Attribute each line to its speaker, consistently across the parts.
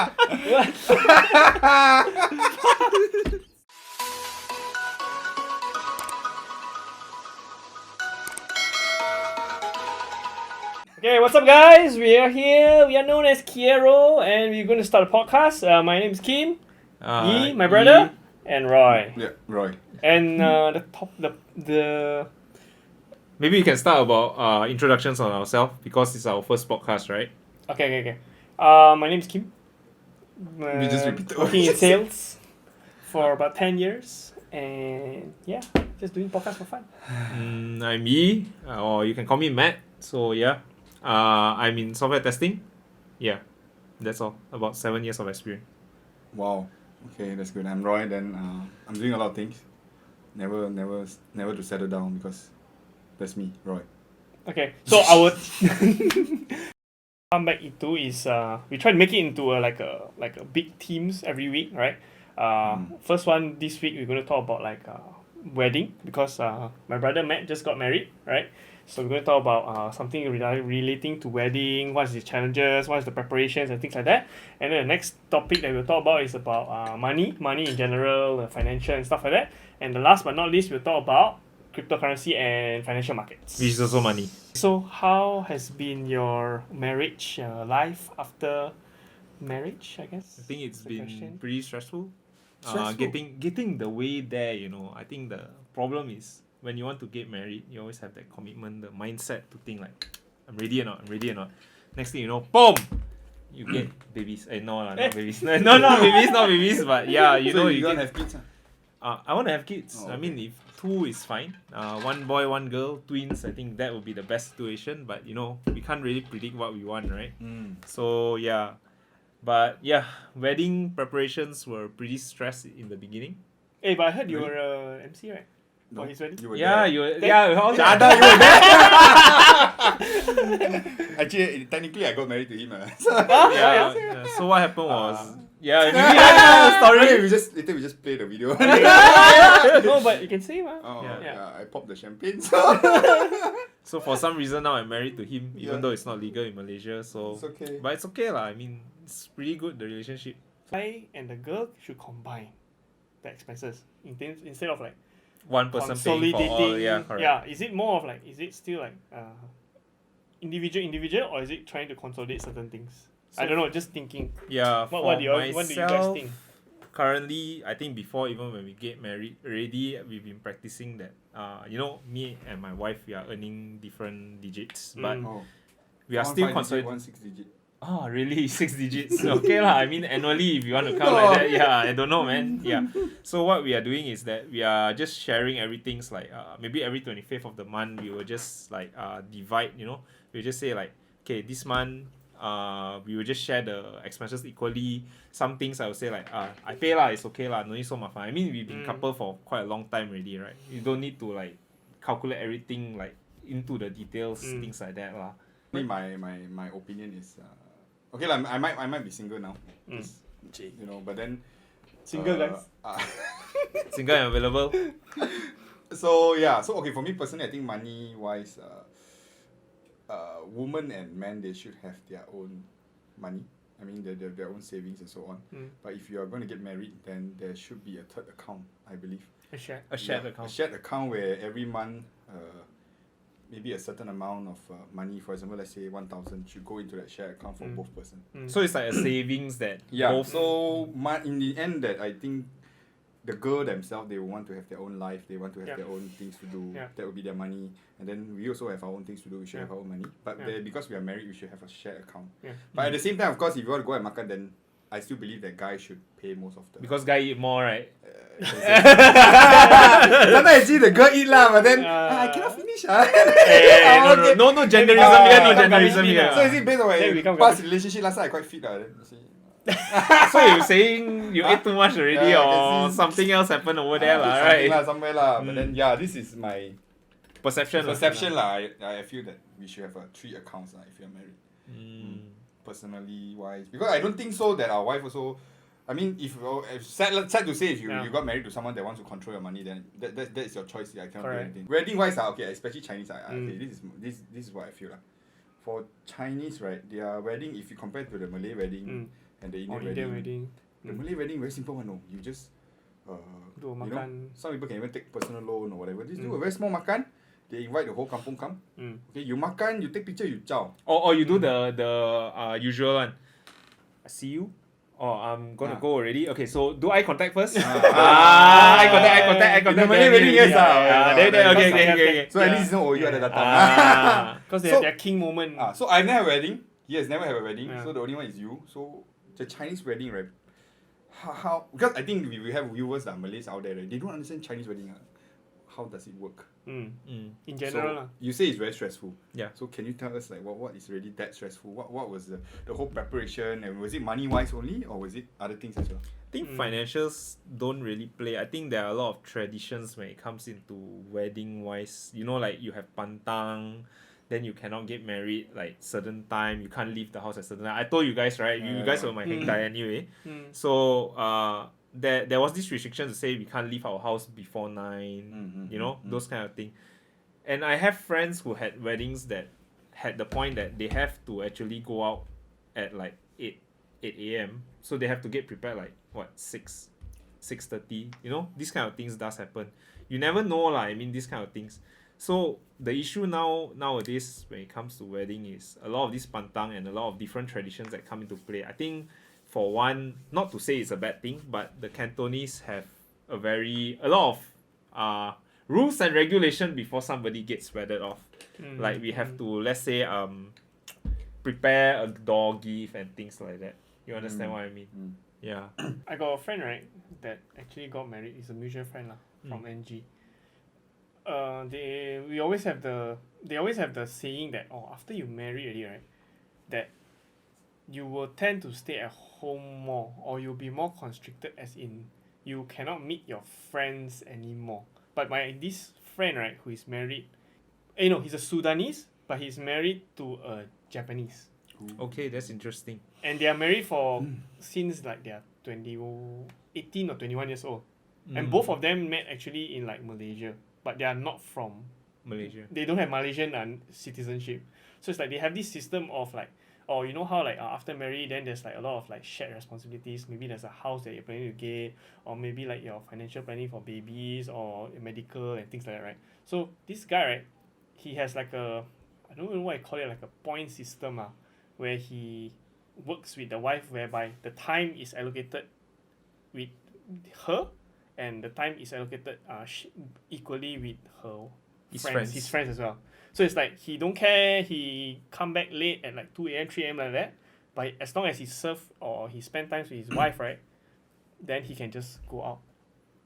Speaker 1: Okay, what's up, guys? We are here. We are known as Kiyero, and we're going to start a podcast. My name is Kim, Yi, my brother, and Roy.
Speaker 2: Yeah, Roy.
Speaker 1: And the
Speaker 3: Maybe we can start about introductions on ourselves because it's our first podcast, right?
Speaker 1: okay. My name is Kim.
Speaker 2: We just repeated.
Speaker 1: Working in sales for about 10 years, and yeah, just doing podcast for fun.
Speaker 3: I'm Yi, or you can call me Matt. So yeah, I'm in software testing. Yeah, that's all. About 7 years of experience.
Speaker 2: Wow. Okay, that's good. I'm Roy. Then I'm doing a lot of things. Never to settle down because that's me, Roy.
Speaker 1: Okay, so our comeback into is we try to make it into like a big themes every week, right? First one this week we're going to talk about like wedding because my brother Matt just got married, right? So we're going to talk about something relating to wedding, what's the challenges, what's the preparations and things like that. And then the next topic that we'll talk about is about money in general, financial and stuff like that. And the last but not least, we'll talk about cryptocurrency and financial markets.
Speaker 3: Which is also money.
Speaker 1: So how has been your marriage life after marriage, I guess?
Speaker 3: I think it's
Speaker 1: the
Speaker 3: been
Speaker 1: question.
Speaker 3: pretty stressful.
Speaker 2: Stressful?
Speaker 3: Getting the way there, I think the problem is when you want to get married, you always have that commitment, the mindset to think like, I'm ready or not. Next thing you know, boom! You get babies. Not babies. Not babies, but yeah,
Speaker 2: So
Speaker 3: you
Speaker 2: don't
Speaker 3: get...
Speaker 2: have kids?
Speaker 3: I want to have kids.
Speaker 2: Oh,
Speaker 3: I mean, if 2 is fine. 1 boy, 1 girl, twins, I think that would be the best situation. But, we can't really predict what we want, right? So, yeah. But, yeah, wedding preparations were pretty stressed in the beginning.
Speaker 1: Hey, but I heard you
Speaker 2: Really?
Speaker 1: were MC, right?
Speaker 2: No,
Speaker 1: For his wedding?
Speaker 2: you were
Speaker 3: Yeah,
Speaker 2: there.
Speaker 3: you were... Yeah, how was
Speaker 2: I
Speaker 3: it?
Speaker 2: thought you were there. Actually, technically, I got married to him.
Speaker 3: Yeah. So, what happened was... Yeah, maybe the story.
Speaker 2: Okay, later we just play the video.
Speaker 1: No, but you can say, man.
Speaker 2: Oh,
Speaker 3: Yeah.
Speaker 2: yeah. I popped the champagne.
Speaker 3: So, for some reason, now I'm married to him, even
Speaker 2: Yeah.
Speaker 3: though it's not legal in Malaysia. So,
Speaker 2: It's okay.
Speaker 3: But it's okay lah. I mean, it's pretty good, the relationship.
Speaker 1: I and the girl should combine the expenses instead of like
Speaker 3: One person paying for
Speaker 1: consolidating.
Speaker 3: all. Yeah, correct.
Speaker 1: Yeah, is it more of like, is it still like individual, or is it trying to consolidate certain things? I don't know, just thinking.
Speaker 3: Yeah,
Speaker 1: What do you guys
Speaker 3: myself,
Speaker 1: think?
Speaker 3: currently, I think before even when we get married, already we've been practicing that. Me and my wife, we are earning different digits, but
Speaker 2: Oh.
Speaker 3: we are still consolidating.
Speaker 2: 1 6 digit.
Speaker 3: Oh, really? 6 digits? Okay lah. I mean, annually, if you want to count like that, yeah, I don't know, man. Yeah. So what we are doing is that we are just sharing everything's like maybe every 25th of the month we will just like divide. We just say like, okay, this month we will just share the expenses equally. Some things I would say like I pay lah, it's okay lah, no need so much. I mean, we've been couple for quite a long time already, right? You don't need to like calculate everything like into the details, things like that lah.
Speaker 2: My opinion is okay lah. I might be single now. But then
Speaker 1: Single guys.
Speaker 3: Single and available.
Speaker 2: So okay, for me personally, I think money wise, women and men, they should have their own money. I mean, their own savings and so on. But if you are going to get married, then there should be a third account, I believe.
Speaker 1: A shared
Speaker 3: account.
Speaker 2: A shared account where every month, maybe a certain amount of money, for example, let's say 1,000, should go into that shared account for both person.
Speaker 3: So it's like a savings that both.
Speaker 2: So in the end, that I think the girl themselves, they want to have their own life, they want to have their own things to do. That will be their money, and then we also have our own things to do. We should have our own money, but because we are married, we should have a shared account. But at the same time, of course, if you want to go and makan, then I still believe that guys should pay most of the.
Speaker 3: Because guy eat more, right?
Speaker 2: Sometimes I see the girl eat lah, but then I cannot finish.
Speaker 3: No genderism here, no genderism here.
Speaker 2: So is it based on
Speaker 1: Then
Speaker 2: my
Speaker 1: become
Speaker 2: past relationship? Last time I quite fit lah.
Speaker 3: So you're saying you ate too much already,
Speaker 2: Yeah, I
Speaker 3: or
Speaker 2: can see.
Speaker 3: something else happened over there, lah,
Speaker 2: Something
Speaker 3: right?
Speaker 2: lah, somewhere lah. But then this is my
Speaker 3: Perception
Speaker 2: lah. I feel that we should have 3 accounts if you're married. Personally wise, because I don't think so that our wife also. I mean, if sad to say, if you got married to someone that wants to control your money, then that is your choice. I cannot do anything. Wedding wise, okay, especially Chinese, okay, this is what I feel lah. For Chinese, right, their wedding, if you compare to the Malay wedding, and the Indian
Speaker 1: Indian
Speaker 2: wedding.
Speaker 1: wedding.
Speaker 2: The Malay wedding very simple one. No, you just
Speaker 1: Do
Speaker 2: you know,
Speaker 1: makan.
Speaker 2: some people can even take personal loan or whatever. Just do a very small makan. They invite the whole kampung come. Okay, you makan, you take picture, you chow.
Speaker 3: Or you do the usual one. I see you. Oh, I'm gonna go already. Okay, so do eye contact first. Eye contact.
Speaker 2: In the Malay wedding, yes.
Speaker 3: Okay.
Speaker 2: So at least you know, oh, you are the datang.
Speaker 1: Because they have their king moment.
Speaker 2: So I've never had a wedding. He has never had a wedding. So the only one is you. So the Chinese wedding, right? How because I think we have viewers that are Malays out there, right? They don't understand Chinese wedding. How does it work?
Speaker 1: In general.
Speaker 2: So you say it's very stressful.
Speaker 3: Yeah.
Speaker 2: So can you tell us like what is really that stressful? What was the whole preparation, and was it money wise only, or was it other things as well?
Speaker 3: I think financials don't really play. I think there are a lot of traditions when it comes into wedding wise. You know, like you have pantang, then you cannot get married like certain time. You can't leave the house at certain time. I told you guys, right? You guys were my heng dai anyway. So there was this restriction to say we can't leave our house before 9. You know, those kind of thing. And I have friends who had weddings that had the point that they have to actually go out at like 8 a.m. So they have to get prepared like what 6:30. You know, these kind of things does happen. You never know lah. I mean, these kind of things. So the issue nowadays when it comes to wedding is a lot of this pantang and a lot of different traditions that come into play. I think for one, not to say it's a bad thing, but the Cantonese have a lot of rules and regulation before somebody gets wedded off. Like we have to, let's say, prepare a door gift and things like that. You understand what I mean? Yeah.
Speaker 1: I got a friend, right, that actually got married. He's a mutual friend from NG. They always have the saying that after you marry already, right, that you will tend to stay at home more, or you'll be more constricted, as in you cannot meet your friends anymore. But this friend, right, who is married, he's a Sudanese, but he's married to a Japanese.
Speaker 3: Okay, that's interesting.
Speaker 1: And they are married for since like they are 18 or 21 years old. And both of them met actually in like Malaysia, but they are not from
Speaker 3: Malaysia.
Speaker 1: They don't have Malaysian citizenship. So it's like they have this system of like, you know how like after marriage then there's like a lot of like shared responsibilities. Maybe there's a house that you're planning to get, or maybe like your financial planning for babies or medical and things like that, right? So this guy, right, he has like I don't know what I call it, like a point system where he works with the wife, whereby the time is allocated with her and the time is allocated equally with his friends as well. So it's like he don't care, he come back late at like 2 a.m, 3 a.m like that, but as long as he serve or he spend time with his wife, right, then he can just go out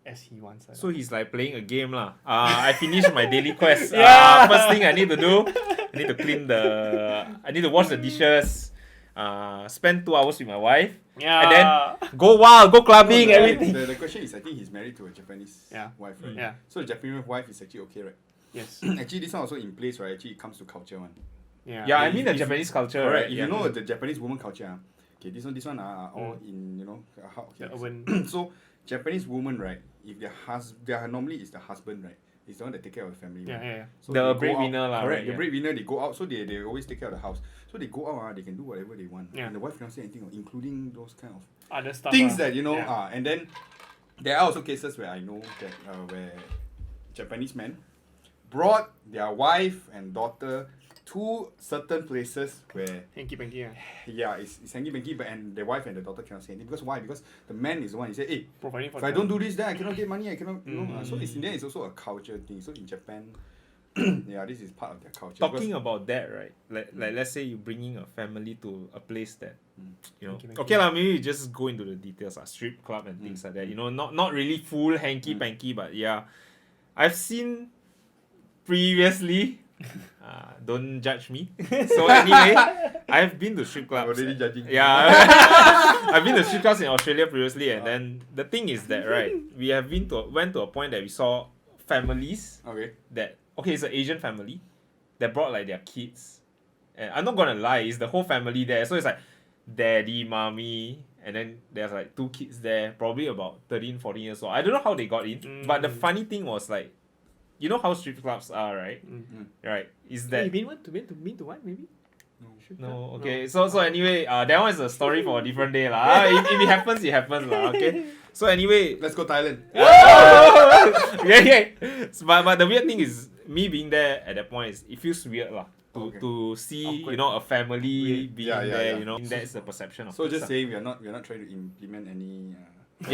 Speaker 1: as he wants.
Speaker 3: So he's like playing a game lah. I finished my daily quest.
Speaker 1: Yeah.
Speaker 3: First thing I need to do, I need to wash the dishes, spend 2 hours with my wife, and then go wild, go clubbing, everything.
Speaker 2: The question is, I think he's married to a Japanese wife, right?
Speaker 1: Yeah.
Speaker 2: So the Japanese wife is actually okay, right?
Speaker 1: Yes.
Speaker 2: Actually, this one also in place, right? Actually, it comes to culture one.
Speaker 3: Yeah, I mean the Japanese culture,
Speaker 2: correct.
Speaker 3: right?
Speaker 2: If you know the Japanese woman culture, okay, this one are all in, so Japanese woman, right? If their normally is the husband, right? It's the one that take care of the family.
Speaker 1: Yeah.
Speaker 2: So
Speaker 3: the breadwinner lah.
Speaker 2: Correct. The breadwinner, they go out, so they always take care of the house. So they go out, they can do whatever they want.
Speaker 1: Yeah.
Speaker 2: And the wife cannot say anything, including those kind of
Speaker 1: other stuff.
Speaker 2: Things that and then there are also cases where I know that where Japanese men brought their wife and daughter to certain places where
Speaker 1: hanky-panky.
Speaker 2: It's hanky-panky, but and the wife and the daughter cannot say anything. Because why? Because the man is the one. He said, "Hey,
Speaker 1: providing for
Speaker 2: if I don't do this, then I cannot get money. I cannot." So it's in there. It's also a culture thing. So in Japan, this is part of their culture.
Speaker 3: Talking about that, right? Like let's say you bringing a family to a place that
Speaker 1: Hanky-panky.
Speaker 3: okay lah. Maybe you just go into the details, strip club and things like that. Not really full hanky-panky, but yeah, I've seen previously. Don't judge me. So anyway, I've been to strip clubs.
Speaker 2: Already judging.
Speaker 3: Yeah, I've been to strip clubs in Australia previously, and then the thing is that right, we have went to a point that we saw families it's an Asian family that brought like their kids, and I'm not gonna lie, it's the whole family there. So it's like daddy, mommy, and then there's like 2 kids there, probably about 13, 14 years old. I don't know how they got in, but the funny thing was like, you know how strip clubs are, right? Right? Is that
Speaker 1: You've been to what maybe?
Speaker 3: No, okay. So anyway, that one is a story for a different day lah. If it happens, it happens lah. Okay. So anyway,
Speaker 2: Let's go Thailand.
Speaker 3: yeah. But the weird thing is me being there at that point is it feels weird lah. To see
Speaker 2: Awkward.
Speaker 3: a family being there,
Speaker 2: Yeah.
Speaker 3: that's the perception of.
Speaker 2: So
Speaker 3: things
Speaker 2: just
Speaker 3: lah.
Speaker 2: saying we're not trying to implement any.
Speaker 3: Not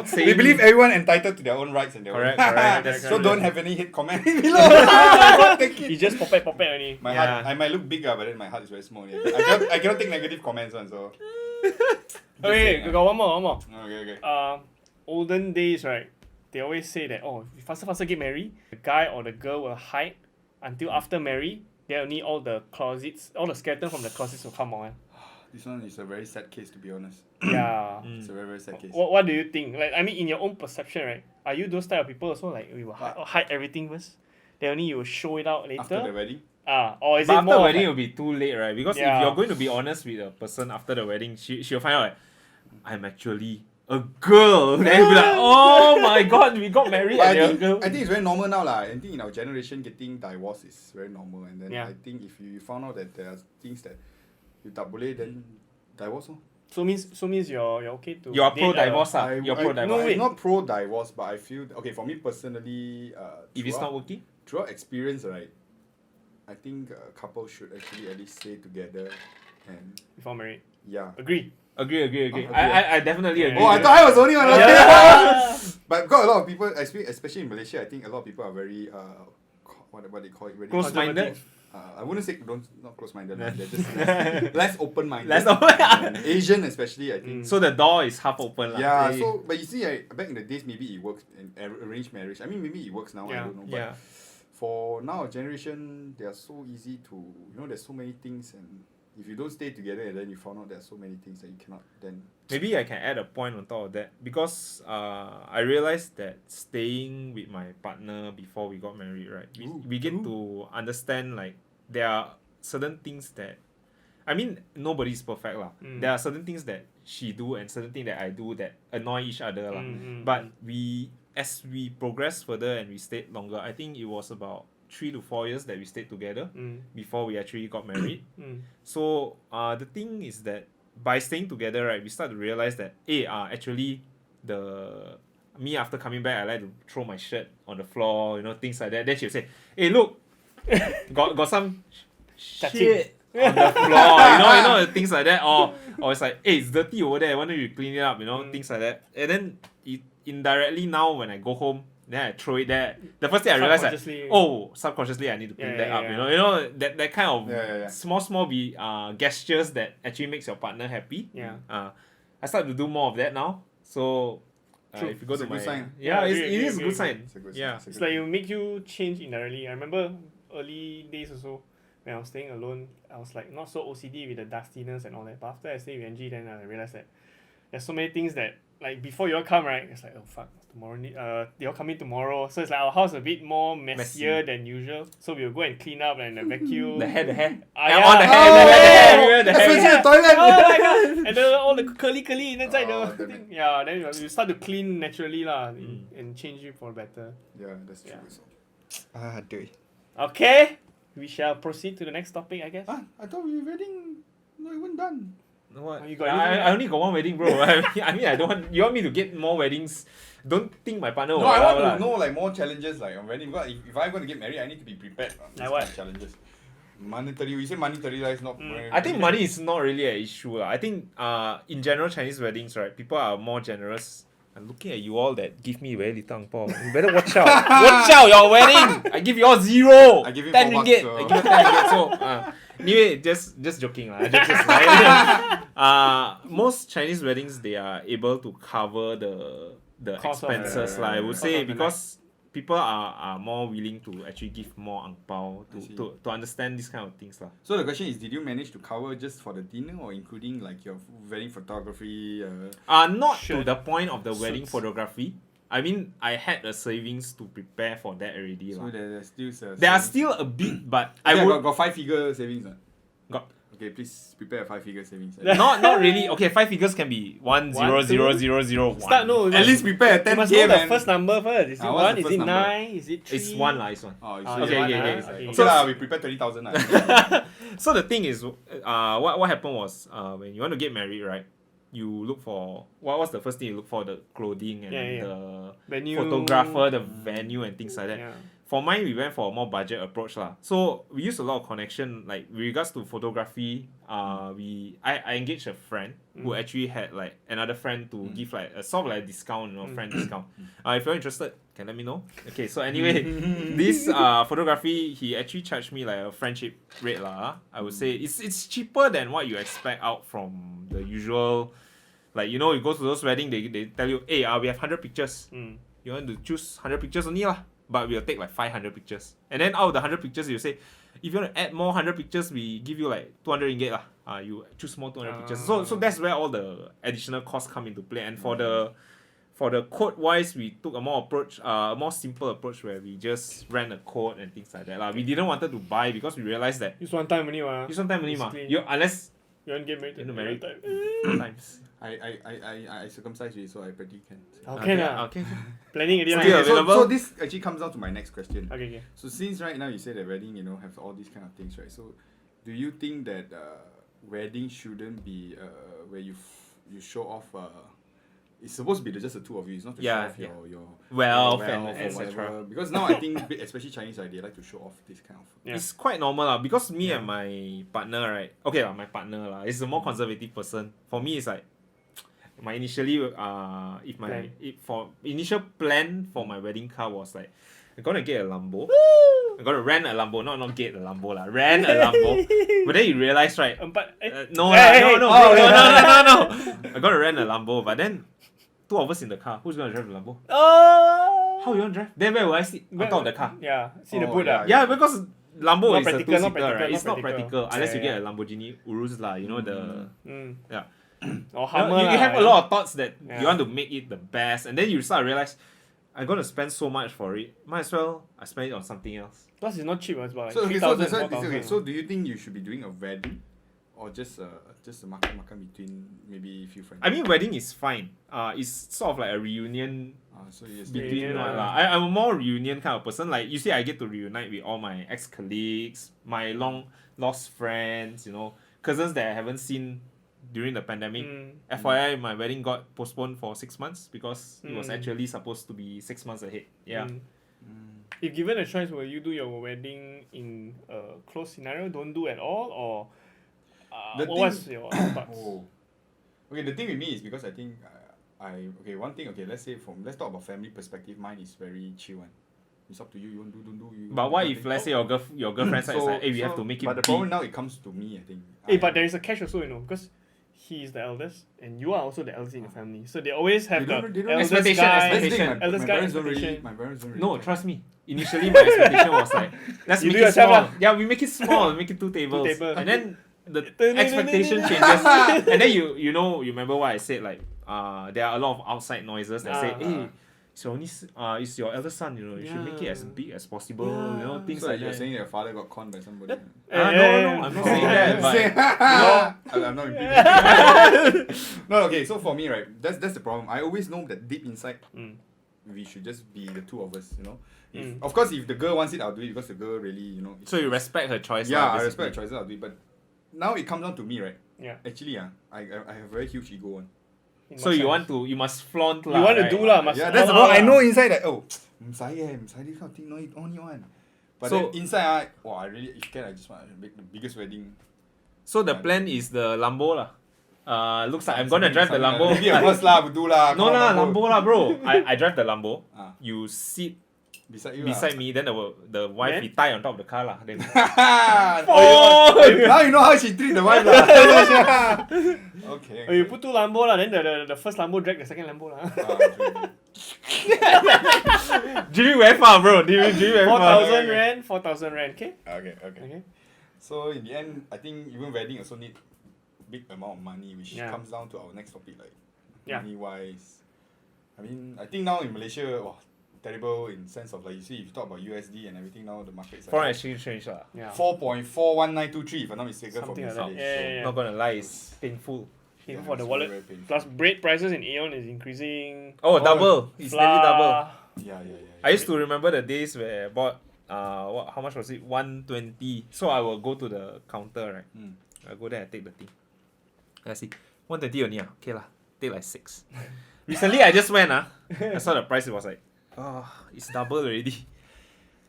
Speaker 3: saying.
Speaker 2: We believe everyone entitled to their own rights and their
Speaker 3: Correct.
Speaker 2: own.
Speaker 3: That's
Speaker 2: So
Speaker 3: correct.
Speaker 2: don't have any hate comment below. Take it.
Speaker 1: You just pop it only.
Speaker 2: My
Speaker 3: Yeah.
Speaker 2: heart, I might look big, but then my heart is very small. Yeah. I cannot take negative comments on. So.
Speaker 1: Okay, we got one more.
Speaker 2: Okay.
Speaker 1: Olden days, right? They always say that if you faster get married, the guy or the girl will hide until after marry. Then only all the closets, all the skeleton from the closets will come out.
Speaker 2: This one is a very sad case, to be honest.
Speaker 1: Yeah.
Speaker 2: It's a very, very sad case.
Speaker 1: What do you think? Like, I mean, in your own perception, right? Are you those type of people also? Like, we will hide everything first. Then only you will show it out later.
Speaker 2: After the wedding?
Speaker 1: Or is
Speaker 3: But
Speaker 1: it
Speaker 3: after
Speaker 1: more
Speaker 3: the
Speaker 1: of
Speaker 3: wedding,
Speaker 1: like,
Speaker 3: it'll be too late, right? Because if you're going to be honest with a person after the wedding, she'll find out like, I'm actually a girl. Then you'll be like, oh my god, we got married
Speaker 2: But
Speaker 3: and you're a girl.
Speaker 2: I think it's very normal now. I think in our generation, getting divorced is very normal. And then
Speaker 1: Yeah.
Speaker 2: I think if you found out that there are things that you tak boleh, then divorce.
Speaker 1: So means you're okay to
Speaker 3: You're
Speaker 1: date,
Speaker 3: pro-divorce, You're
Speaker 1: No,
Speaker 3: pro-divorce.
Speaker 1: wait.
Speaker 2: I'm not pro-divorce, but I feel, okay, for me personally,
Speaker 3: If it's not working?
Speaker 2: throughout experience, right, I think a couple should actually at least stay together and,
Speaker 1: before married.
Speaker 2: yeah.
Speaker 1: Agree.
Speaker 3: Agree.
Speaker 2: agree.
Speaker 3: I definitely agree.
Speaker 2: Oh, I thought I was the only one. But got a lot of people, especially in Malaysia, I think a lot of people are very, what they call it? Very
Speaker 3: Close-minded?
Speaker 2: I wouldn't say not close-minded. They're just less open-minded.
Speaker 3: Less open.
Speaker 2: And Asian especially, I think.
Speaker 3: So the door is half open lah.
Speaker 2: Yeah. So, but you see, back in the days, maybe it works in arranged marriage. I mean, maybe it works now. I don't know. But
Speaker 3: Yeah.
Speaker 2: for now, our generation, they are so easy to. There's so many things, and if you don't stay together, and then you found out there are so many things that you cannot then.
Speaker 3: Maybe I can add a point on top of that because I realized that staying with my partner before we got married, right? We get to understand like there are certain things that, I mean, nobody's perfect lah. There are certain things that she do and certain things that I do that annoy each other lah. But as we progress further and we stayed longer, I think it was about 3 to 4 years that we stayed together before we actually got married. So the thing is that by staying together, right, we start to realize that actually me after coming back, I like to throw my shirt on the floor, things like that. Then she'll say, hey, look, got some shit on the floor, things like that. Or it's like, hey, it's dirty over there, why don't you clean it up, things like that. And then indirectly now when I go home, then I throw it there. The first thing I realized that, subconsciously I need to clean that up. That kind of small gestures that actually makes your partner happy. I start to do more of that now. So if you go
Speaker 2: It's
Speaker 3: to
Speaker 2: a good sign.
Speaker 3: it
Speaker 1: agree,
Speaker 3: is a good sign.
Speaker 2: It's a good
Speaker 3: Yeah.
Speaker 2: sign.
Speaker 1: It's like it make you change indirectly. I remember early days also when I was staying alone, I was like not so OCD with the dustiness and all that. But after I stayed with Angie, then I realized that there's so many things that like before you all come, right? It's like, oh fuck, tomorrow they all coming tomorrow. So it's like our house a bit more messier than usual. So we'll go and clean up and vacuum.
Speaker 3: The hair.
Speaker 1: Yeah.
Speaker 3: On the hair, the hair.
Speaker 2: Especially the toilet.
Speaker 1: Oh my god! And then all the curly inside
Speaker 2: Oh,
Speaker 1: the
Speaker 2: damn
Speaker 1: thing. Yeah, then you start to clean naturally lah, and change it for better.
Speaker 2: Yeah, that's true.
Speaker 1: Yeah.
Speaker 2: Also. Dirty.
Speaker 1: Okay, we shall proceed to the next topic, I guess.
Speaker 2: I thought we were wedding not even done.
Speaker 3: What?
Speaker 1: You got
Speaker 3: I only got one wedding, bro. I mean, I don't want. You want me to get more weddings? Don't think my partner.
Speaker 2: No, I want to know like more challenges like on wedding. Because if I'm going to get married, I need to be prepared on these
Speaker 1: Like what?
Speaker 2: kind of challenges. Monetary, you say monetary is not.
Speaker 3: I think money is not really an issue. I think in general Chinese weddings, right, people are more generous. I'm looking at you all that give me very little ang pao. You better watch out. Watch out, your wedding. I give you all 0.
Speaker 2: I give you
Speaker 3: 10
Speaker 2: 4
Speaker 3: ringgit.
Speaker 2: bucks,
Speaker 3: I give you 10 ringgit. So anyway, just joking lah. Most Chinese weddings they are able to cover the
Speaker 1: Cost of
Speaker 3: expenses lah. I would
Speaker 1: cost
Speaker 3: say
Speaker 1: of the
Speaker 3: because people are more willing to actually give more ang pao to understand these kind of things lah.
Speaker 2: So the question is, did you manage to cover just for the dinner or including like your wedding photography?
Speaker 3: Not to
Speaker 1: Shirt.
Speaker 3: the point of the wedding
Speaker 1: Suits.
Speaker 3: photography. I mean, I had a savings to prepare for that already.
Speaker 2: So
Speaker 3: lah.
Speaker 2: there's still
Speaker 3: There are still a bit, but
Speaker 2: I
Speaker 3: I would
Speaker 2: got 5-figure savings.
Speaker 3: got
Speaker 2: Okay, please prepare a 5-figure savings.
Speaker 3: Not really. Okay, 5 figures can be 1000001.
Speaker 1: Start no.
Speaker 2: At least prepare a 10K,
Speaker 1: You must know
Speaker 2: man.
Speaker 1: the first number first. Is it
Speaker 2: what's
Speaker 1: 1?
Speaker 2: the
Speaker 1: Is
Speaker 2: first
Speaker 1: it
Speaker 2: number?
Speaker 1: 9? Is it 3?
Speaker 3: It's one lah. It's one.
Speaker 2: Oh,
Speaker 1: Okay,
Speaker 2: okay,
Speaker 1: okay.
Speaker 2: okay.
Speaker 1: So-
Speaker 2: So we prepare 20,000 lah.
Speaker 3: So the thing is, what happened was, when you want to get married, right? You look for what's the first thing you look for? The clothing and the
Speaker 1: Venue.
Speaker 3: photographer, the venue and things like that.
Speaker 1: Yeah.
Speaker 3: For mine, we went for a more budget approach lah. So we used a lot of connection. Like with regards to photography, I engaged a friend who actually had like another friend to give like a sort of like a discount, friend discount. If you're interested, can let me know. Okay, so anyway, this photography, he actually charged me like a friendship rate lah. I would say it's cheaper than what you expect out from the usual. Like you go to those wedding, they tell you, hey, we have 100 pictures. You want to choose 100 pictures only lah. But we'll take like 500 pictures. And then out of the 100 pictures, you say, if you want to add more 100 pictures, we give you like 200 ringgit lah. You choose more 200 pictures. So that's where all the additional costs come into play. And for the code wise, we took a more simple approach where we just ran a code and things like that lah. We didn't wanted to buy because we realized that
Speaker 1: Use one time only
Speaker 3: use one time only ma.
Speaker 1: Basically.
Speaker 3: Unless
Speaker 1: you want to get married.
Speaker 3: you married
Speaker 1: time.
Speaker 3: times.
Speaker 2: I circumcised you, so I pretty can.
Speaker 1: Okay lah.
Speaker 3: Okay.
Speaker 1: Planning already.
Speaker 3: Still
Speaker 1: lah.
Speaker 3: available?
Speaker 2: So this actually comes down to my next question.
Speaker 1: Okay.
Speaker 2: So since right now you say that wedding, have all these kind of things, right? So do you think that wedding shouldn't be where you show off? It's supposed to be just the two of you. It's not to show off your
Speaker 3: wealth
Speaker 2: or
Speaker 3: and
Speaker 2: whatever.
Speaker 3: etc.
Speaker 2: Because now I think, especially Chinese, they like to show off this kind of.
Speaker 1: Yeah.
Speaker 3: It's quite normal lah because me and my partner, right? Okay, my partner lah is a more conservative person. For me, it's like my initially for initial plan for my wedding car was like I'm gonna get a Lambo. I'm gonna rent a Lambo, not get a Lambo lah. Rent a Lambo. But then you realize, right?
Speaker 1: No.
Speaker 3: No. I'm gonna rent a Lambo, but then two of us in the car. Who's gonna drive the Lambo?
Speaker 1: Oh.
Speaker 3: How you want to drive? Then where will I sit? On top of the car.
Speaker 1: Yeah. See the boot
Speaker 2: yeah.
Speaker 3: Yeah, because Lambo
Speaker 1: Not
Speaker 3: is a
Speaker 1: practical,
Speaker 3: two-seater,
Speaker 1: not practical,
Speaker 3: right? It's
Speaker 1: not
Speaker 3: not practical
Speaker 1: practical.
Speaker 3: unless you
Speaker 1: Yeah,
Speaker 3: get a Lamborghini Urus lah. You know the yeah.
Speaker 1: Or Hummer.
Speaker 3: You have a lot of thoughts that
Speaker 1: Yeah.
Speaker 3: you want to make it the best, and then you start to realize I'm gonna spend so much for it. Might as well I spend it on something else.
Speaker 1: Plus it's not cheap. It's about like
Speaker 2: So
Speaker 1: 3,000,
Speaker 2: so
Speaker 1: 4,000.
Speaker 2: so do you think you should be doing a wedding, or just a makan between maybe a few friends?
Speaker 3: I mean, wedding is fine. It's sort of like a reunion
Speaker 2: So yes,
Speaker 3: between
Speaker 1: Reunion,
Speaker 3: what lah. I'm a more reunion kind of person. Like you see, I get to reunite with all my ex-colleagues, my long lost friends, cousins that I haven't seen during the pandemic. FYI, my wedding got postponed for 6 months because it was actually supposed to be 6 months ahead. Yeah.
Speaker 1: If given a choice, will you do your wedding in a closed scenario? Don't do at all, or what's your thoughts?
Speaker 2: Okay, the thing with me is because I think one thing, let's talk about family perspective. Mine is very chill one. It's up to you. You want to do, don't do.
Speaker 3: But what if let's say your girlfriend side is like, hey, we have to make it.
Speaker 2: But the problem now it comes to me, I think.
Speaker 1: But there is a catch also, because he is the eldest and you are also the eldest in the family. So they always have
Speaker 2: they don't
Speaker 1: eldest
Speaker 3: expectation,
Speaker 1: guy.
Speaker 3: expectation.
Speaker 1: Eldest
Speaker 2: My
Speaker 1: guy
Speaker 2: parents don't
Speaker 1: expectation.
Speaker 2: really.
Speaker 3: No, trust me. Initially, my expectation was like, let's
Speaker 1: You
Speaker 3: make
Speaker 1: do
Speaker 3: it
Speaker 1: yourself
Speaker 3: small.
Speaker 1: lah.
Speaker 3: Yeah, we make it small. Make it two tables.
Speaker 1: tables.
Speaker 3: And then the expectation changes. And then you remember what I said, like there are a lot of outside noises that say, hey, it's your eldest son, you should make it as big as possible, things
Speaker 2: So
Speaker 3: like
Speaker 2: you're
Speaker 3: that.
Speaker 2: saying your father got conned by somebody.
Speaker 3: No, I'm not saying that. But
Speaker 2: I'm not repeating. No, okay. So for me, right, that's the problem. I always know that deep inside, we should just be the two of us. Of course, if the girl wants it, I'll do it because the girl really,
Speaker 3: so you respect her choice.
Speaker 2: Yeah,
Speaker 3: lah,
Speaker 2: I respect her
Speaker 3: basically.
Speaker 2: choices. I'll do it. But now it comes down to me, right?
Speaker 1: Yeah.
Speaker 2: Actually, I have a very huge ego one.
Speaker 3: So you must flaunt lah.
Speaker 1: You want to
Speaker 3: right?
Speaker 1: do lah, must.
Speaker 2: Yeah, that's the problem. I know inside that this kind of thing, no, only one. But
Speaker 3: So-
Speaker 2: then inside, I really, if can, I just want to make the biggest wedding.
Speaker 3: So the plan is the Lambo lah. Looks like I'm gonna drive the Lambo.
Speaker 2: Maybe a first lah, do lah.
Speaker 3: No lah, Lambo lah, bro. I drive the Lambo.
Speaker 2: Ah.
Speaker 3: You sit
Speaker 2: Beside you
Speaker 3: beside me, then the wife
Speaker 1: Then?
Speaker 3: we tie on top of the car lah. Then
Speaker 2: Now you know how she treat the wife lah. Okay.
Speaker 1: You put two Lambo lah, then the first Lambo drag the second Lambo lah.
Speaker 3: Dreaming very far, bro. Dreaming very far.
Speaker 1: 4,000 rand, 4,000 rand. Okay.
Speaker 2: Okay. So in the end, I think even wedding also need big amount of money, which comes down to our next topic, like
Speaker 1: Yeah.
Speaker 2: money wise. I mean, I think now in Malaysia, terrible in sense of like you see if you talk about USD and everything now the market's
Speaker 3: Foreign
Speaker 2: like
Speaker 3: exchange range lah.
Speaker 1: Yeah.
Speaker 2: 4.41923 if I'm not mistaken
Speaker 1: Something
Speaker 2: from
Speaker 1: like that.
Speaker 2: yesterday.
Speaker 1: Yeah.
Speaker 3: Not gonna lie, it's painful.
Speaker 1: Even
Speaker 2: Yeah,
Speaker 1: for the
Speaker 2: it's
Speaker 1: wallet.
Speaker 2: very painful.
Speaker 1: Plus bread prices in Aeon is increasing.
Speaker 3: Oh, double. It's nearly double.
Speaker 1: Flour.
Speaker 2: Yeah.
Speaker 3: I used to remember the days where I bought how much was it? 120. So I will go to the counter, right? I go there and take the thing. I see 120 only. Okay lah. Take like 6. Recently I just went I saw the price, it was like, it's double already.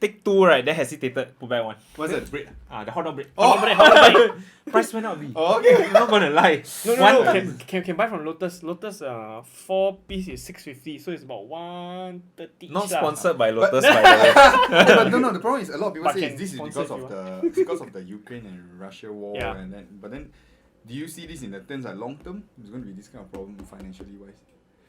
Speaker 3: Take 2, right? Then hesitated, put back 1.
Speaker 2: What's that bread?
Speaker 3: The hot dog bread.
Speaker 1: Hot bread.
Speaker 3: Price went up.
Speaker 2: Oh, okay.
Speaker 3: I'm not gonna lie.
Speaker 1: No. Can buy from Lotus. Lotus 4 piece is 650, so it's about 130.
Speaker 3: Not
Speaker 1: each lah.
Speaker 3: sponsored by Lotus, by the way.
Speaker 2: But no, the problem is a lot of people
Speaker 1: But
Speaker 2: say
Speaker 1: can
Speaker 2: this is
Speaker 1: sponsor
Speaker 2: because of the Ukraine and Russia war,
Speaker 1: Yeah.
Speaker 2: and then do you see this in the terms like long term? There's going to be this kind of problem financially wise.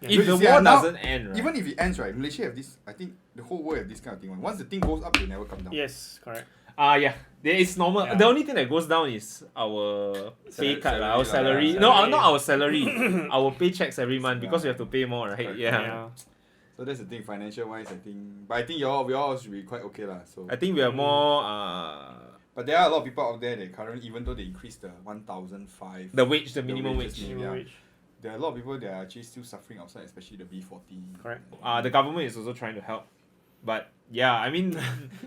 Speaker 3: If
Speaker 2: Because
Speaker 3: the
Speaker 2: you see,
Speaker 3: war
Speaker 2: now,
Speaker 3: doesn't end, right?
Speaker 2: even if it ends, right? Malaysia have this. I think the whole world have this kind of thing. Once the thing goes up, they never come down.
Speaker 1: Yes, correct.
Speaker 3: Yeah. It's normal.
Speaker 2: Yeah.
Speaker 3: The only thing that goes down is our pay cut, our salary.
Speaker 2: salary.
Speaker 3: No, not our salary. Our paychecks every month because we have to pay more, right?
Speaker 2: Correct.
Speaker 3: Yeah.
Speaker 2: So that's the thing, financial wise. I think, but I think we all should be quite okay lah. So,
Speaker 3: I think we are more
Speaker 2: but there are a lot of people out there that currently, even though they increased the 1,005,
Speaker 3: the wage, the minimum
Speaker 2: wages
Speaker 3: wage.
Speaker 2: minimum
Speaker 1: Minimum
Speaker 2: Yeah.
Speaker 1: wage.
Speaker 2: there are a lot of people that are actually still suffering outside, especially the B40.
Speaker 1: Correct.
Speaker 3: The government is also trying to help. But yeah, I mean,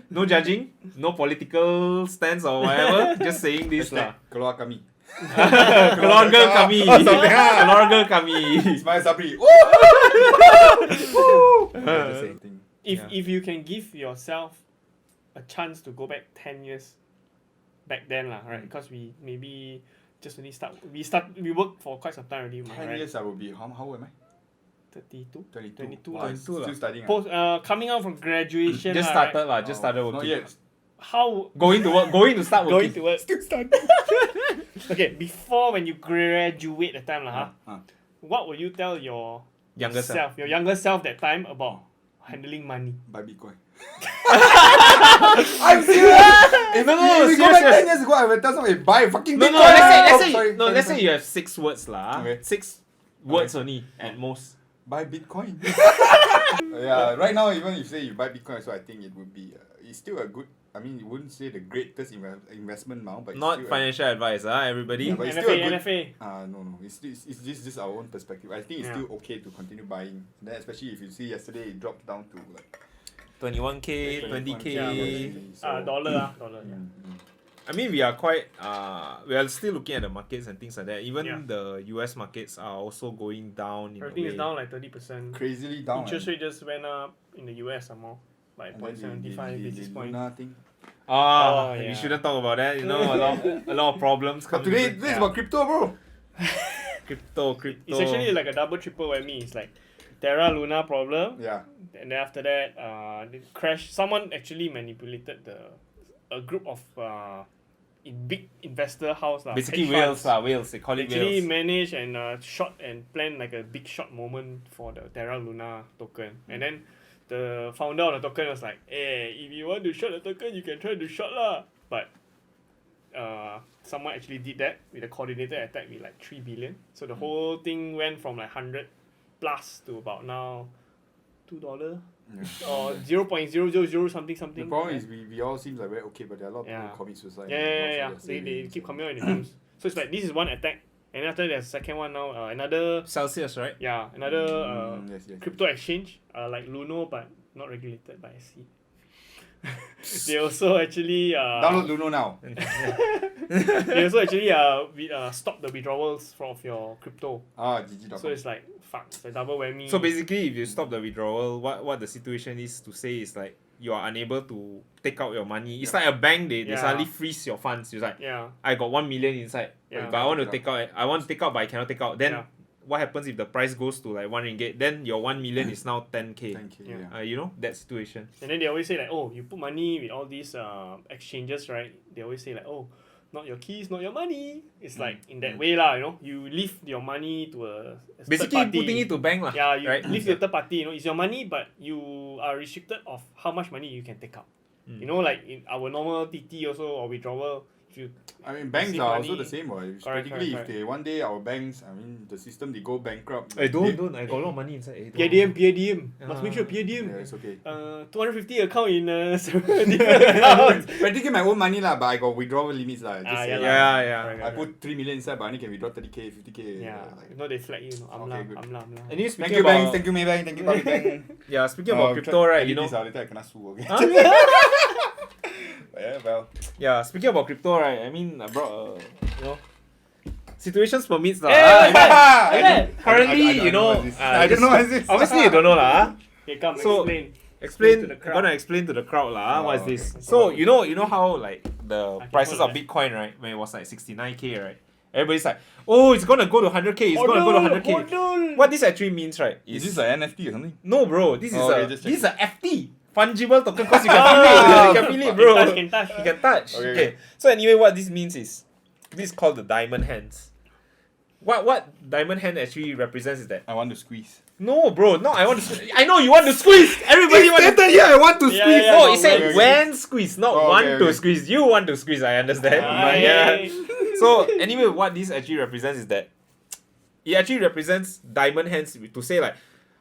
Speaker 3: no judging, no political stance or whatever. Just saying this lah.
Speaker 2: Keluar kami.
Speaker 3: Keluarga kami. Keluarga kami.
Speaker 2: Ismail Sabri. The same thing.
Speaker 1: If you can give yourself a chance to go back 10 years back then lah, right? Because we maybe just only we worked for quite some time already.
Speaker 2: 10
Speaker 1: right?
Speaker 2: years I will be, how old am I?
Speaker 1: 32?
Speaker 2: 22.
Speaker 1: 22
Speaker 2: Wow,
Speaker 1: lah.
Speaker 3: 22
Speaker 2: still
Speaker 3: lah.
Speaker 2: studying.
Speaker 1: Post, coming out from graduation
Speaker 3: Just
Speaker 1: lah,
Speaker 3: started lah.
Speaker 1: right?
Speaker 3: Just started
Speaker 2: Not
Speaker 3: working.
Speaker 2: yet.
Speaker 1: How
Speaker 3: Going to work. Going to start
Speaker 1: going
Speaker 3: working.
Speaker 1: to work? Still starting. Okay, before when you graduate that time lah, what would you tell your
Speaker 3: Younger self.
Speaker 1: your younger self that time about handling money?
Speaker 2: Buy Bitcoin. I'm serious. If we go back 10 years ago, I would tell someone, buy fucking
Speaker 3: No,
Speaker 2: Bitcoin.
Speaker 3: let's say you have 6 words lah.
Speaker 2: Okay.
Speaker 3: 6 words only at most.
Speaker 2: Buy Bitcoin. Yeah, right now, even if you buy Bitcoin, so I think it would be, it's still a good, I mean, you wouldn't say the greatest investment now, but it's
Speaker 3: Not
Speaker 2: still
Speaker 3: financial advice, everybody.
Speaker 2: Yeah, but it's still a good,
Speaker 1: NFA.
Speaker 2: no, it's just our own perspective. I think it's still okay to continue buying. Then especially if you see yesterday it dropped down to like
Speaker 3: 21k, 20k.
Speaker 1: Dollar. Yeah.
Speaker 3: I mean, we are quite we are still looking at the markets and things like that. Even
Speaker 1: Yeah.
Speaker 3: the US markets are also going down in
Speaker 1: Everything
Speaker 3: a way.
Speaker 1: is down like 30%.
Speaker 2: crazily down.
Speaker 1: Interest rate just went up in the US some more by
Speaker 2: And then
Speaker 1: 0.75 basis point.
Speaker 2: Nothing.
Speaker 1: Oh,
Speaker 3: We
Speaker 1: yeah.
Speaker 3: shouldn't talk about that. You know, a lot of problems.
Speaker 2: But today, this is about crypto, bro.
Speaker 3: crypto.
Speaker 1: It's actually like a double triple whammy. It's like Terra Luna problem,
Speaker 2: Yeah.
Speaker 1: and then after that, the crash. Someone actually manipulated a group of big investor house lah.
Speaker 3: Basically
Speaker 1: hedge
Speaker 3: whales
Speaker 1: funds.
Speaker 3: whales. They call it
Speaker 1: Actually
Speaker 3: whales.
Speaker 1: manage and short and plan like a big short moment for the Terra Luna token, and then the founder of the token was like, "Hey, if you want to short the token, you can try to short lah." But someone actually did that with a coordinated attack with like 3 billion. So the whole thing went from like 100 plus to about now $2 or 0.000 something.
Speaker 2: The problem is we all seems like very okay, but there are a lot of people who commit suicide.
Speaker 1: Yeah. They keep coming out in the news. So it's like this is one attack, and after there's a second one now. Another
Speaker 3: Celsius, right?
Speaker 1: another
Speaker 2: Yes.
Speaker 1: crypto exchange like Luno, but not regulated by SEC. They also actually
Speaker 2: Download Luno now.
Speaker 1: they also actually stop the withdrawals from your crypto.
Speaker 2: GG.com.
Speaker 1: So it's like fuck, it's a double whammy.
Speaker 3: So basically, if you stop the withdrawal, what the situation is to say is like you are unable to take out your money. It's like a bank, they suddenly freeze your funds. It's like, I got 1 million inside, but I want to take out. I want to take out, but I cannot take out. Then what happens if the price goes to like 1 ringgit? Then your 1 million is now 10k.
Speaker 2: 10K,
Speaker 3: You know that situation.
Speaker 1: And then they always say like, oh, you put money with all these exchanges, right? They always say like, oh, not your keys, not your money. It's like in that way lah, you know. You leave your money to a
Speaker 3: Basically
Speaker 1: third party.
Speaker 3: putting it to bank lah.
Speaker 1: Yeah, you
Speaker 3: right?
Speaker 1: leave to a third party. You know, it's your money, but you are restricted of how much money you can take out. You know, like in our normal TT also or withdrawal,
Speaker 2: I mean, banks
Speaker 1: receive
Speaker 2: are
Speaker 1: money.
Speaker 2: also the same. Practically, if they one day our banks, I mean, the system they go bankrupt.
Speaker 3: Don't. I got a lot of money inside.
Speaker 1: PADM. Must make sure PADM.
Speaker 2: Yeah, it's okay.
Speaker 1: 250 account in different accounts.
Speaker 2: Practically my own money lah, but I got withdrawal limits lah.
Speaker 3: Yeah.
Speaker 2: I put 3 million inside, but I only can withdraw 30k, 50k.
Speaker 1: Yeah, if not they flag you.
Speaker 2: Okay, good.
Speaker 1: Amla.
Speaker 3: Anyway,
Speaker 2: Thank you, banks. Thank you, Maybank. Thank you, Public Bank.
Speaker 3: Yeah, speaking about crypto, right? You know.
Speaker 2: Later I kena sue, okay? Yeah, well.
Speaker 3: Yeah, speaking about crypto, right? I mean, I brought situations permits lah. Currently,
Speaker 2: I don't know what is this.
Speaker 3: Obviously, you don't know lah.
Speaker 1: Okay, come
Speaker 3: So,
Speaker 1: explain.
Speaker 3: I'm gonna explain to the crowd lah. What is this?
Speaker 2: Okay.
Speaker 3: So you know how like the prices of Bitcoin, right? When it was like 69k, right? Everybody's like, oh, it's gonna go to 100k. It's gonna go to 100k. What this actually means, right?
Speaker 2: Is this an NFT or something?
Speaker 3: No, bro. This is
Speaker 2: just
Speaker 3: this is a FT. Fungible token because you can feel it. You can feel it, bro.
Speaker 1: Can touch.
Speaker 3: You can touch.
Speaker 2: Okay.
Speaker 3: Okay. So anyway, what this means is this is called the diamond hands. What diamond hand actually represents is that
Speaker 2: I want to squeeze.
Speaker 3: no, bro, no, I want to. I know you want to squeeze. Everybody want to.
Speaker 2: I want to squeeze.
Speaker 1: Yeah,
Speaker 3: No, it said
Speaker 2: okay.
Speaker 3: when squeeze, not
Speaker 2: Oh,
Speaker 3: want
Speaker 2: okay,
Speaker 3: to
Speaker 2: okay.
Speaker 3: squeeze. You want to squeeze. I understand. But yeah. So anyway, what this actually represents is that it actually represents diamond hands to say like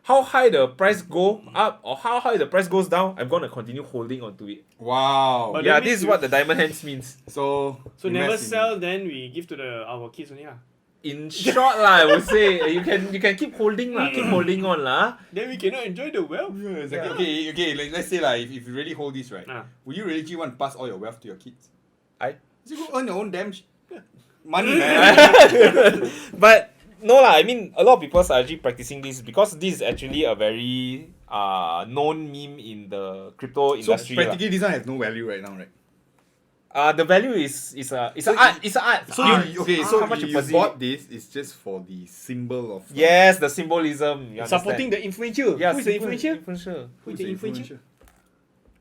Speaker 3: how high the price go up or how high the price goes down. I'm gonna continue holding onto it.
Speaker 2: Wow.
Speaker 1: But
Speaker 3: Yeah,
Speaker 1: that
Speaker 3: this
Speaker 1: means
Speaker 3: is what the diamond hands means.
Speaker 2: So
Speaker 1: never
Speaker 2: invest in-
Speaker 1: sell, then we give to our kids only lah.
Speaker 3: In short lah, I would say you can keep holding lah, keep holding on lah.
Speaker 1: Then we cannot enjoy the wealth.
Speaker 2: Yeah, exactly. Okay. Let's say like if you really hold this right, would you really want to pass all your wealth to your kids? You go earn your own damn money, man.
Speaker 3: But no lah, I mean a lot of people are actually practicing this because this is actually a very known meme in the crypto
Speaker 2: So
Speaker 3: industry.
Speaker 2: practically this one has no value right now, right?
Speaker 3: The value is an art. It's an art.
Speaker 2: So
Speaker 3: how much
Speaker 2: you
Speaker 3: perceive
Speaker 2: bought this is just for the symbol of
Speaker 3: Yes, the symbolism. You
Speaker 1: Supporting the influencer.
Speaker 3: yeah,
Speaker 1: Who is the
Speaker 3: simple-
Speaker 1: influencer?
Speaker 3: influencer.
Speaker 1: Who is the influencer?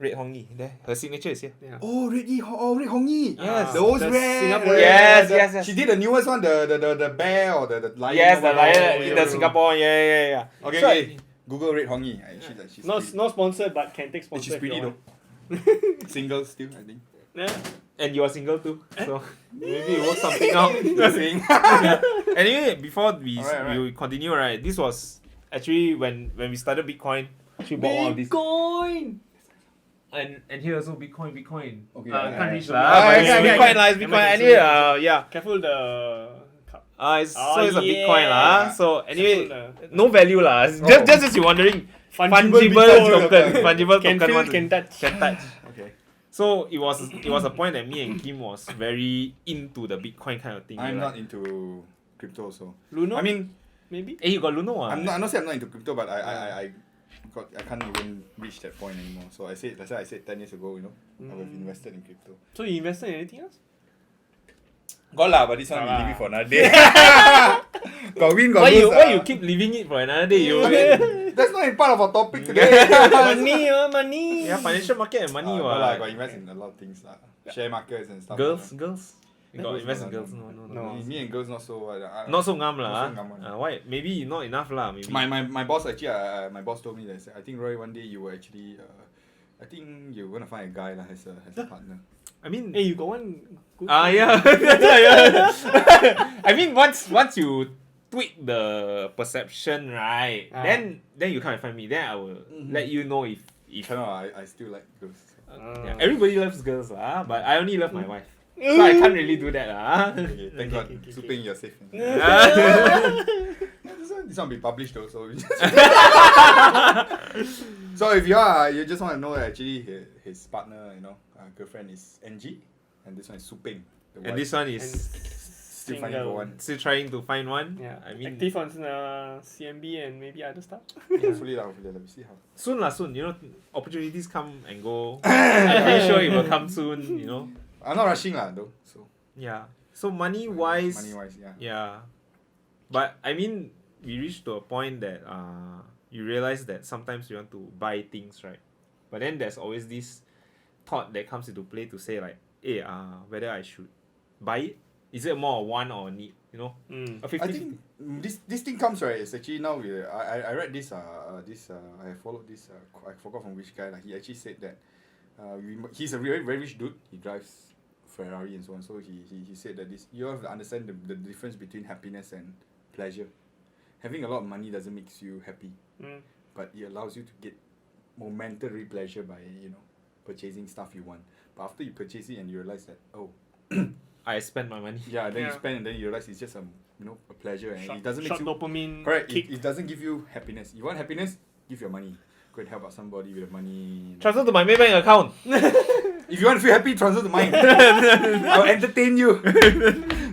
Speaker 3: Red Hongi. There, her signature is here.
Speaker 1: Yeah.
Speaker 2: Oh, Red Hongi.
Speaker 3: Yes.
Speaker 2: The old
Speaker 1: The
Speaker 2: red.
Speaker 1: Singaporean-
Speaker 3: Yes.
Speaker 2: She did the newest one, the bear or the lion.
Speaker 3: Yes, the
Speaker 2: one.
Speaker 3: lion
Speaker 2: Oh,
Speaker 3: in the Singapore. Yeah.
Speaker 2: Okay,
Speaker 3: So-
Speaker 2: okay. Google Red Hongi. She's
Speaker 1: Not sponsored, but can take sponsor.
Speaker 2: she's
Speaker 1: if
Speaker 2: pretty
Speaker 1: you
Speaker 2: though.
Speaker 1: want.
Speaker 2: Single still, I think.
Speaker 1: Yeah.
Speaker 3: And you are single too, so maybe it works something out.
Speaker 2: Just saying.
Speaker 3: Anyway, before we
Speaker 2: Alright.
Speaker 3: we continue, right? This was actually when we started Bitcoin. Actually bought all of this.
Speaker 1: Bitcoin.
Speaker 3: And here also Bitcoin.
Speaker 2: Okay,
Speaker 3: Can't reach
Speaker 1: yeah.
Speaker 3: lah.
Speaker 2: Ah,
Speaker 3: But
Speaker 2: okay, okay,
Speaker 3: Bitcoin
Speaker 2: okay.
Speaker 3: lah. It's Bitcoin. Anyway, yeah.
Speaker 1: Careful the cup.
Speaker 3: It's a Bitcoin
Speaker 1: yeah.
Speaker 3: lah. So anyway,
Speaker 1: Careful
Speaker 3: no value lah. Just as you're wondering, fungible
Speaker 2: Bitcoin.
Speaker 3: token, fungible
Speaker 1: Can
Speaker 3: token.
Speaker 1: feel,
Speaker 3: one.
Speaker 1: can touch.
Speaker 3: Can touch.
Speaker 2: Okay.
Speaker 3: So it was a point that me and Kim was very into the Bitcoin kind of thing.
Speaker 2: I'm
Speaker 3: right?
Speaker 2: not into crypto, so
Speaker 1: Luno?
Speaker 2: I mean,
Speaker 1: maybe.
Speaker 3: You got Luno ah?
Speaker 2: I'm not saying I'm not into crypto, but I can't even reach that point anymore. So I said 10 years ago, I would have invested in crypto.
Speaker 1: So you invested in anything else?
Speaker 2: Got lah, but this one we
Speaker 1: Ah.
Speaker 2: leave it for another day. Got win, got
Speaker 3: Why
Speaker 2: lose.
Speaker 3: you keep leaving it for another day? You
Speaker 2: That's not part of our topic today.
Speaker 1: money.
Speaker 3: yeah, financial market and money
Speaker 2: No lah, I got
Speaker 3: what?
Speaker 2: invest in a lot of things lah. Share markets and stuff.
Speaker 3: Girls. You got
Speaker 2: Girls,
Speaker 3: invest in
Speaker 2: no.
Speaker 3: girls? No.
Speaker 2: Me and girls not so.
Speaker 3: Not so ngam
Speaker 2: Not
Speaker 3: lah.
Speaker 2: so ngam one.
Speaker 3: Why? Maybe not enough lah. Maybe.
Speaker 2: My boss actually, my boss told me that I think Roy one day you will actually, I think you're gonna find a guy lah as a partner.
Speaker 3: I mean.
Speaker 1: Hey, you got one good
Speaker 3: Yeah. Yeah. I mean, once you tweak the perception, right? Then you can't find me. Then I will let you know if
Speaker 2: Cannot, I still like girls.
Speaker 3: yeah, everybody loves girls lah, but I only love my wife. So I can't really do that lah.
Speaker 2: Okay, thank God.
Speaker 1: okay.
Speaker 2: Suping, you're safe.
Speaker 3: Yeah.
Speaker 2: This one will be published also. So if you just want to know that actually his partner, girlfriend is NG, and this one is Suping.
Speaker 3: And this one is
Speaker 2: still finding for one.
Speaker 3: still trying to find one.
Speaker 1: Yeah,
Speaker 3: I mean,
Speaker 1: active on CMB and maybe other stuff.
Speaker 2: Hopefully, let me see how.
Speaker 3: soon. Opportunities come and go. I'm pretty sure it will come soon.
Speaker 2: I'm not rushing lah though. So
Speaker 3: Yeah. So money wise,
Speaker 2: yeah.
Speaker 3: yeah. But I mean, we reached to a point that you realize that sometimes you want to buy things, right? But then there's always this thought that comes into play to say like, hey, whether I should buy it. Is it more a want or a need? A 50.
Speaker 2: I think this thing comes right. It's actually now I read this I followed this I forgot from which guy. Like he actually said that he's a very very rich dude. He drives Ferrari and so on. So he said that you have to understand the difference between happiness and pleasure. Having a lot of money doesn't make you happy, but it allows you to get momentary pleasure by purchasing stuff you want. But after you purchase it and you realize that
Speaker 3: I spend my money.
Speaker 2: Yeah, then you spend and then you realize it's just a pleasure and it doesn't make you
Speaker 1: dopamine.
Speaker 2: Correct. It doesn't give you happiness. You want happiness? Give your money. Go and help out somebody with the money.
Speaker 3: Transfer to my Maybank account.
Speaker 2: If you want to feel happy, transfer to mine. I'll entertain you.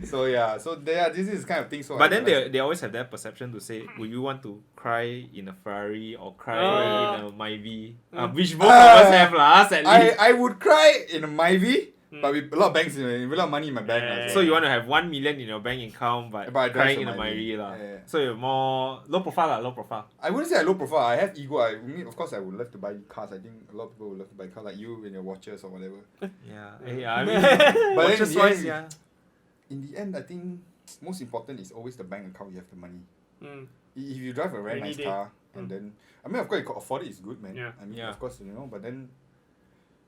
Speaker 2: So this is kind of thing. So
Speaker 3: but then they always have that perception to say, would you want to cry in a Ferrari or cry in a Myvi? Which both of us have sadly.
Speaker 2: I would cry in a Myvi. But with a lot of banks, with a lot of money in my bank.
Speaker 3: So you want to have 1 million in your bank account, but crying in a Myvi lah. So you're more low profile.
Speaker 2: I wouldn't say I low profile. I have ego. I mean, of course, I would love to buy cars. I think a lot of people would love to buy cars like you and your watches or whatever.
Speaker 3: Yeah. I mean,
Speaker 2: but
Speaker 3: watches wise, yeah.
Speaker 2: In the end, I think most important is always the bank account. You have the money. If you drive a very nice car, and then I mean, of course, you can afford it. It's good, man.
Speaker 1: Yeah.
Speaker 2: I mean, of course, but then.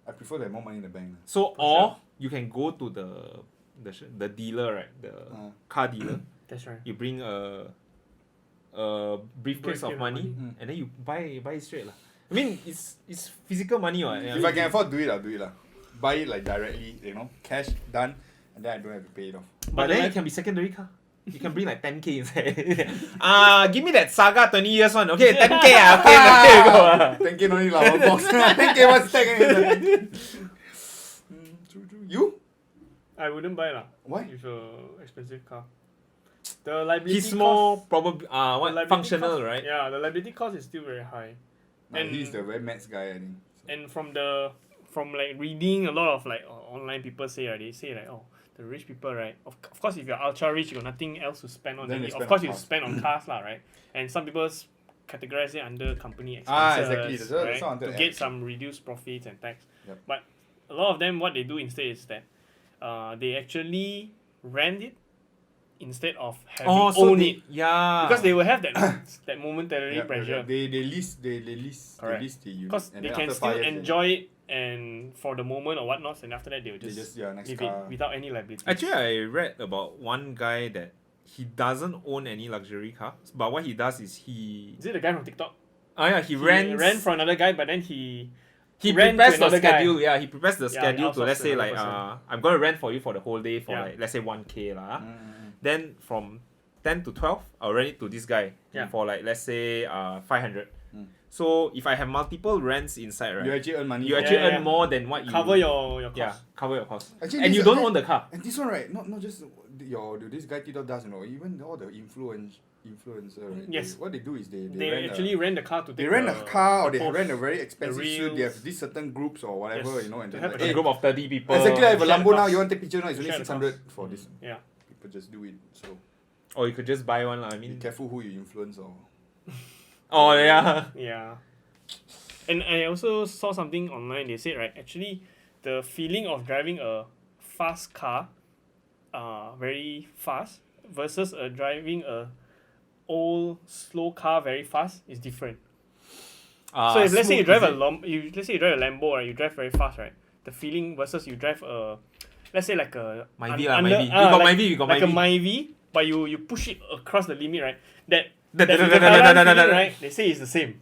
Speaker 2: I prefer to have more money in the bank.
Speaker 3: So you can go to the dealer, right? The car dealer.
Speaker 1: That's right.
Speaker 3: You bring a briefcase of money, and then you buy it straight lah. I mean, it's physical money, right?
Speaker 2: If I can afford to do it, I'll do it lah. Buy it like directly, cash done, and then I don't have to pay it off.
Speaker 3: But then it can be secondary car. You can bring like 10k inside. Give me that Saga 20 years one. Okay, 10k okay, go.
Speaker 2: 10k no need lah, one box. 10k one stack. True. You?
Speaker 1: I wouldn't buy lah.
Speaker 2: Why?
Speaker 1: With a expensive car. The liability
Speaker 3: He's more
Speaker 1: cost,
Speaker 3: probably functional,
Speaker 1: cost,
Speaker 3: right?
Speaker 1: Yeah, the liability cost is still very high.
Speaker 2: And he's the very maths guy, I think.
Speaker 1: And from like reading a lot of like online people say, right, they say like, the rich people, right? Of course, if you're ultra rich, you got nothing else to spend on. Then of course, you spend on cars, lah, right? And some people categorize it under company expenses,
Speaker 2: exactly.
Speaker 1: right? To get some reduced profits and tax.
Speaker 2: Yep.
Speaker 1: But a lot of them, what they do instead is that they actually rent it instead of having own it.
Speaker 3: Yeah.
Speaker 1: Because they will have that momentary pressure.
Speaker 2: They lease the unit.
Speaker 1: Because they can still enjoy it and for the moment or whatnot, and after that they will just
Speaker 2: nice
Speaker 1: leave
Speaker 2: car.
Speaker 1: it without any liability.
Speaker 3: Actually, I read about one guy that he doesn't own any luxury cars, but what he does is
Speaker 1: Is it the guy from TikTok?
Speaker 3: He rents
Speaker 1: for another guy, but then he
Speaker 3: prepares the schedule.
Speaker 1: Guy.
Speaker 3: Yeah, he prepares the schedule to, let's say, like
Speaker 1: person.
Speaker 3: I'm gonna rent for you for the whole day for like, let's say 1k lah. Then from 10 to 12, I'll rent it to this guy for like, let's say 500. So if I have multiple rents inside, right,
Speaker 2: you actually earn money.
Speaker 3: You actually earn more than what you
Speaker 1: cover your cost.
Speaker 3: Yeah, cover your cost.
Speaker 2: Actually,
Speaker 3: and you don't own the car.
Speaker 2: And this one, right, not just this guy Tito does, even all the influencer, right?
Speaker 1: Yes.
Speaker 2: What they do is they
Speaker 1: actually rent the car to take
Speaker 2: they rent a car or they
Speaker 1: post,
Speaker 2: rent a very expensive suit. They have these certain groups or whatever, and
Speaker 3: they have a group of 30 people.
Speaker 2: Exactly, I have a Lambo now. You want to take picture now? It's only 600 for this.
Speaker 1: Yeah.
Speaker 2: People just do it. So.
Speaker 3: Or you could just buy one. I mean,
Speaker 2: be careful who you influence or.
Speaker 3: Oh yeah.
Speaker 1: Yeah. And I also saw something online. They said, right, actually, the feeling of driving a fast car, very fast, versus driving a old slow car very fast is different. So if let's say you drive a Lambo, right, you drive very fast, right? The feeling versus you drive a, let's say like a
Speaker 3: Myvi. We got
Speaker 1: like
Speaker 3: Myvi.
Speaker 1: a Myvi, but you push it across the limit, right? That right? They say it's the same.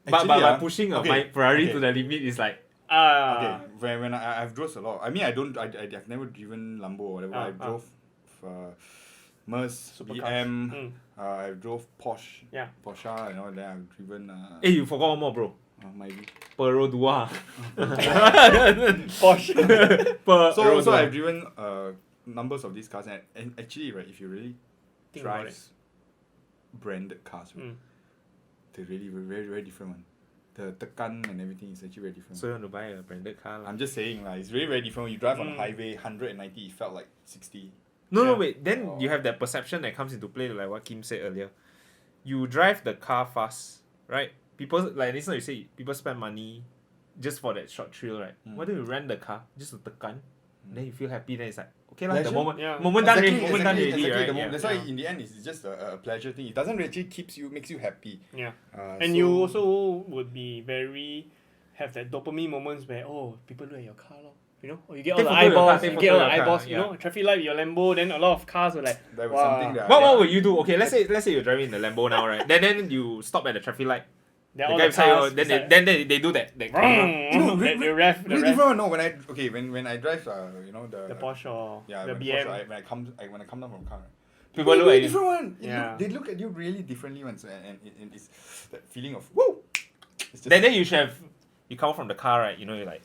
Speaker 3: But pushing a Ferrari to the limit is like.
Speaker 2: Okay, when I've drove a lot. I mean, I've never driven Lambo or whatever. I drove Merc, BM. I drove Porsche. Yeah. Porsche, then I've driven.
Speaker 3: Hey, you forgot one more, bro.
Speaker 2: Maybe.
Speaker 3: Pero Dua.
Speaker 1: Porsche.
Speaker 2: So I've driven numbers of these cars, and actually, right, if you really drive branded cars, right, they're really very, very different one. The tekan and everything is actually very different.
Speaker 3: So you want to buy a branded car?
Speaker 2: I'm just saying, it's very, very different. When you drive on the highway, 190, it felt like 60.
Speaker 3: No, wait. Then you have that perception that comes into play, like what Kim said earlier. You drive the car fast, right? People, like this, you say people spend money just for that short thrill, right? Why don't you rent the car just to tekan? Then you feel happy. Then it's like okay, like the moment done already, right?
Speaker 2: That's why in the end it's just a pleasure thing. It doesn't actually makes you happy.
Speaker 1: Yeah. And you also would be have that dopamine moments where people look at your car, You know, or you get
Speaker 3: Take
Speaker 1: all the
Speaker 3: photo of your car,
Speaker 1: eyeballs.
Speaker 3: take
Speaker 1: You get all
Speaker 3: photo
Speaker 1: the
Speaker 3: of your car,
Speaker 1: eyeballs. You know, traffic light with your Lambo. Then a lot of cars were like,
Speaker 2: That was
Speaker 1: wow.
Speaker 2: something that.
Speaker 3: What would you do? Okay, let's say you're driving in the Lambo now, right? Then you stop at the traffic light.
Speaker 1: Then
Speaker 3: The
Speaker 1: all
Speaker 3: guy
Speaker 1: the
Speaker 3: beside you,
Speaker 1: cars.
Speaker 3: then they do that.
Speaker 1: The ref.
Speaker 2: Really different. No, when I drive, you know
Speaker 1: The Porsche or
Speaker 2: yeah,
Speaker 1: the
Speaker 2: when
Speaker 1: BM.
Speaker 2: Porsche, when I come down from car, right?
Speaker 3: People look
Speaker 2: really
Speaker 3: at you.
Speaker 2: different one.
Speaker 1: Yeah.
Speaker 2: They look at you really differently once, and it's that feeling of whoa. It's just,
Speaker 3: Then you should have. You come from the car, right? You know, you're like.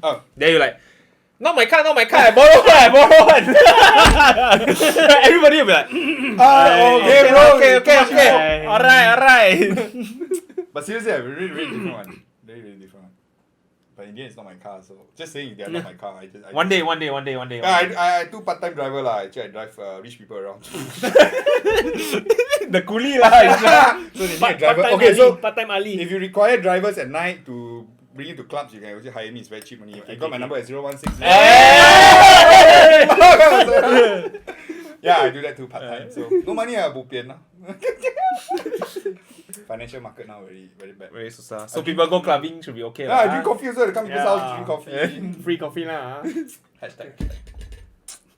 Speaker 2: oh,
Speaker 3: Then you're like. Not my car. I borrow one. Everybody will be like. Okay. Alright.
Speaker 2: but seriously, a really different one. Really different one. But in the end, it's not my car. So just saying, they're not my car.
Speaker 3: One day.
Speaker 2: I do part-time driver lah. Actually, I drive rich people around.
Speaker 3: The coolie lah.
Speaker 2: So they need a driver. Okay, so
Speaker 1: part-time Ali.
Speaker 2: if you require drivers at night to bring you to clubs, you can also hire me. It's very cheap money. I got my number at 016. Yeah, I do that too part-time. So no money, bo pian lah. Financial market now very bad.
Speaker 3: Very susah. So people go clubbing should be okay
Speaker 2: Yeah,
Speaker 3: lah.
Speaker 2: I drink coffee also. They come people's house, drink coffee.
Speaker 1: Free coffee lah.
Speaker 2: Hashtag.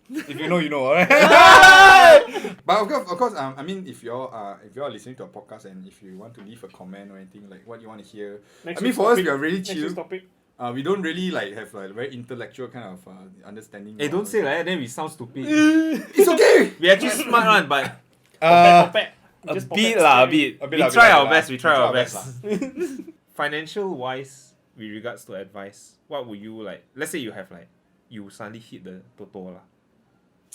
Speaker 2: If you know, you know, alright. But of course, I mean, if you're listening to a podcast and if you want to leave a comment or anything like what you want to hear,
Speaker 1: Next
Speaker 2: I mean, for us, we are really
Speaker 1: Next
Speaker 2: chill.
Speaker 1: week's topic.
Speaker 2: We don't really like have like very intellectual kind of understanding.
Speaker 3: Hey, don't say like that, then we sound stupid.
Speaker 2: It's okay.
Speaker 3: We actually smart one, but
Speaker 1: Popet.
Speaker 3: a
Speaker 1: Just
Speaker 3: bit
Speaker 1: popet
Speaker 3: lah, a
Speaker 1: scary.
Speaker 3: bit.
Speaker 2: A bit
Speaker 3: We
Speaker 2: lah,
Speaker 3: try
Speaker 2: bit
Speaker 3: our
Speaker 2: lah.
Speaker 3: best. We try our
Speaker 2: best
Speaker 3: best. Financial wise, with regards to advice, what would you like? Let's say you have like, you suddenly hit the Toto lah.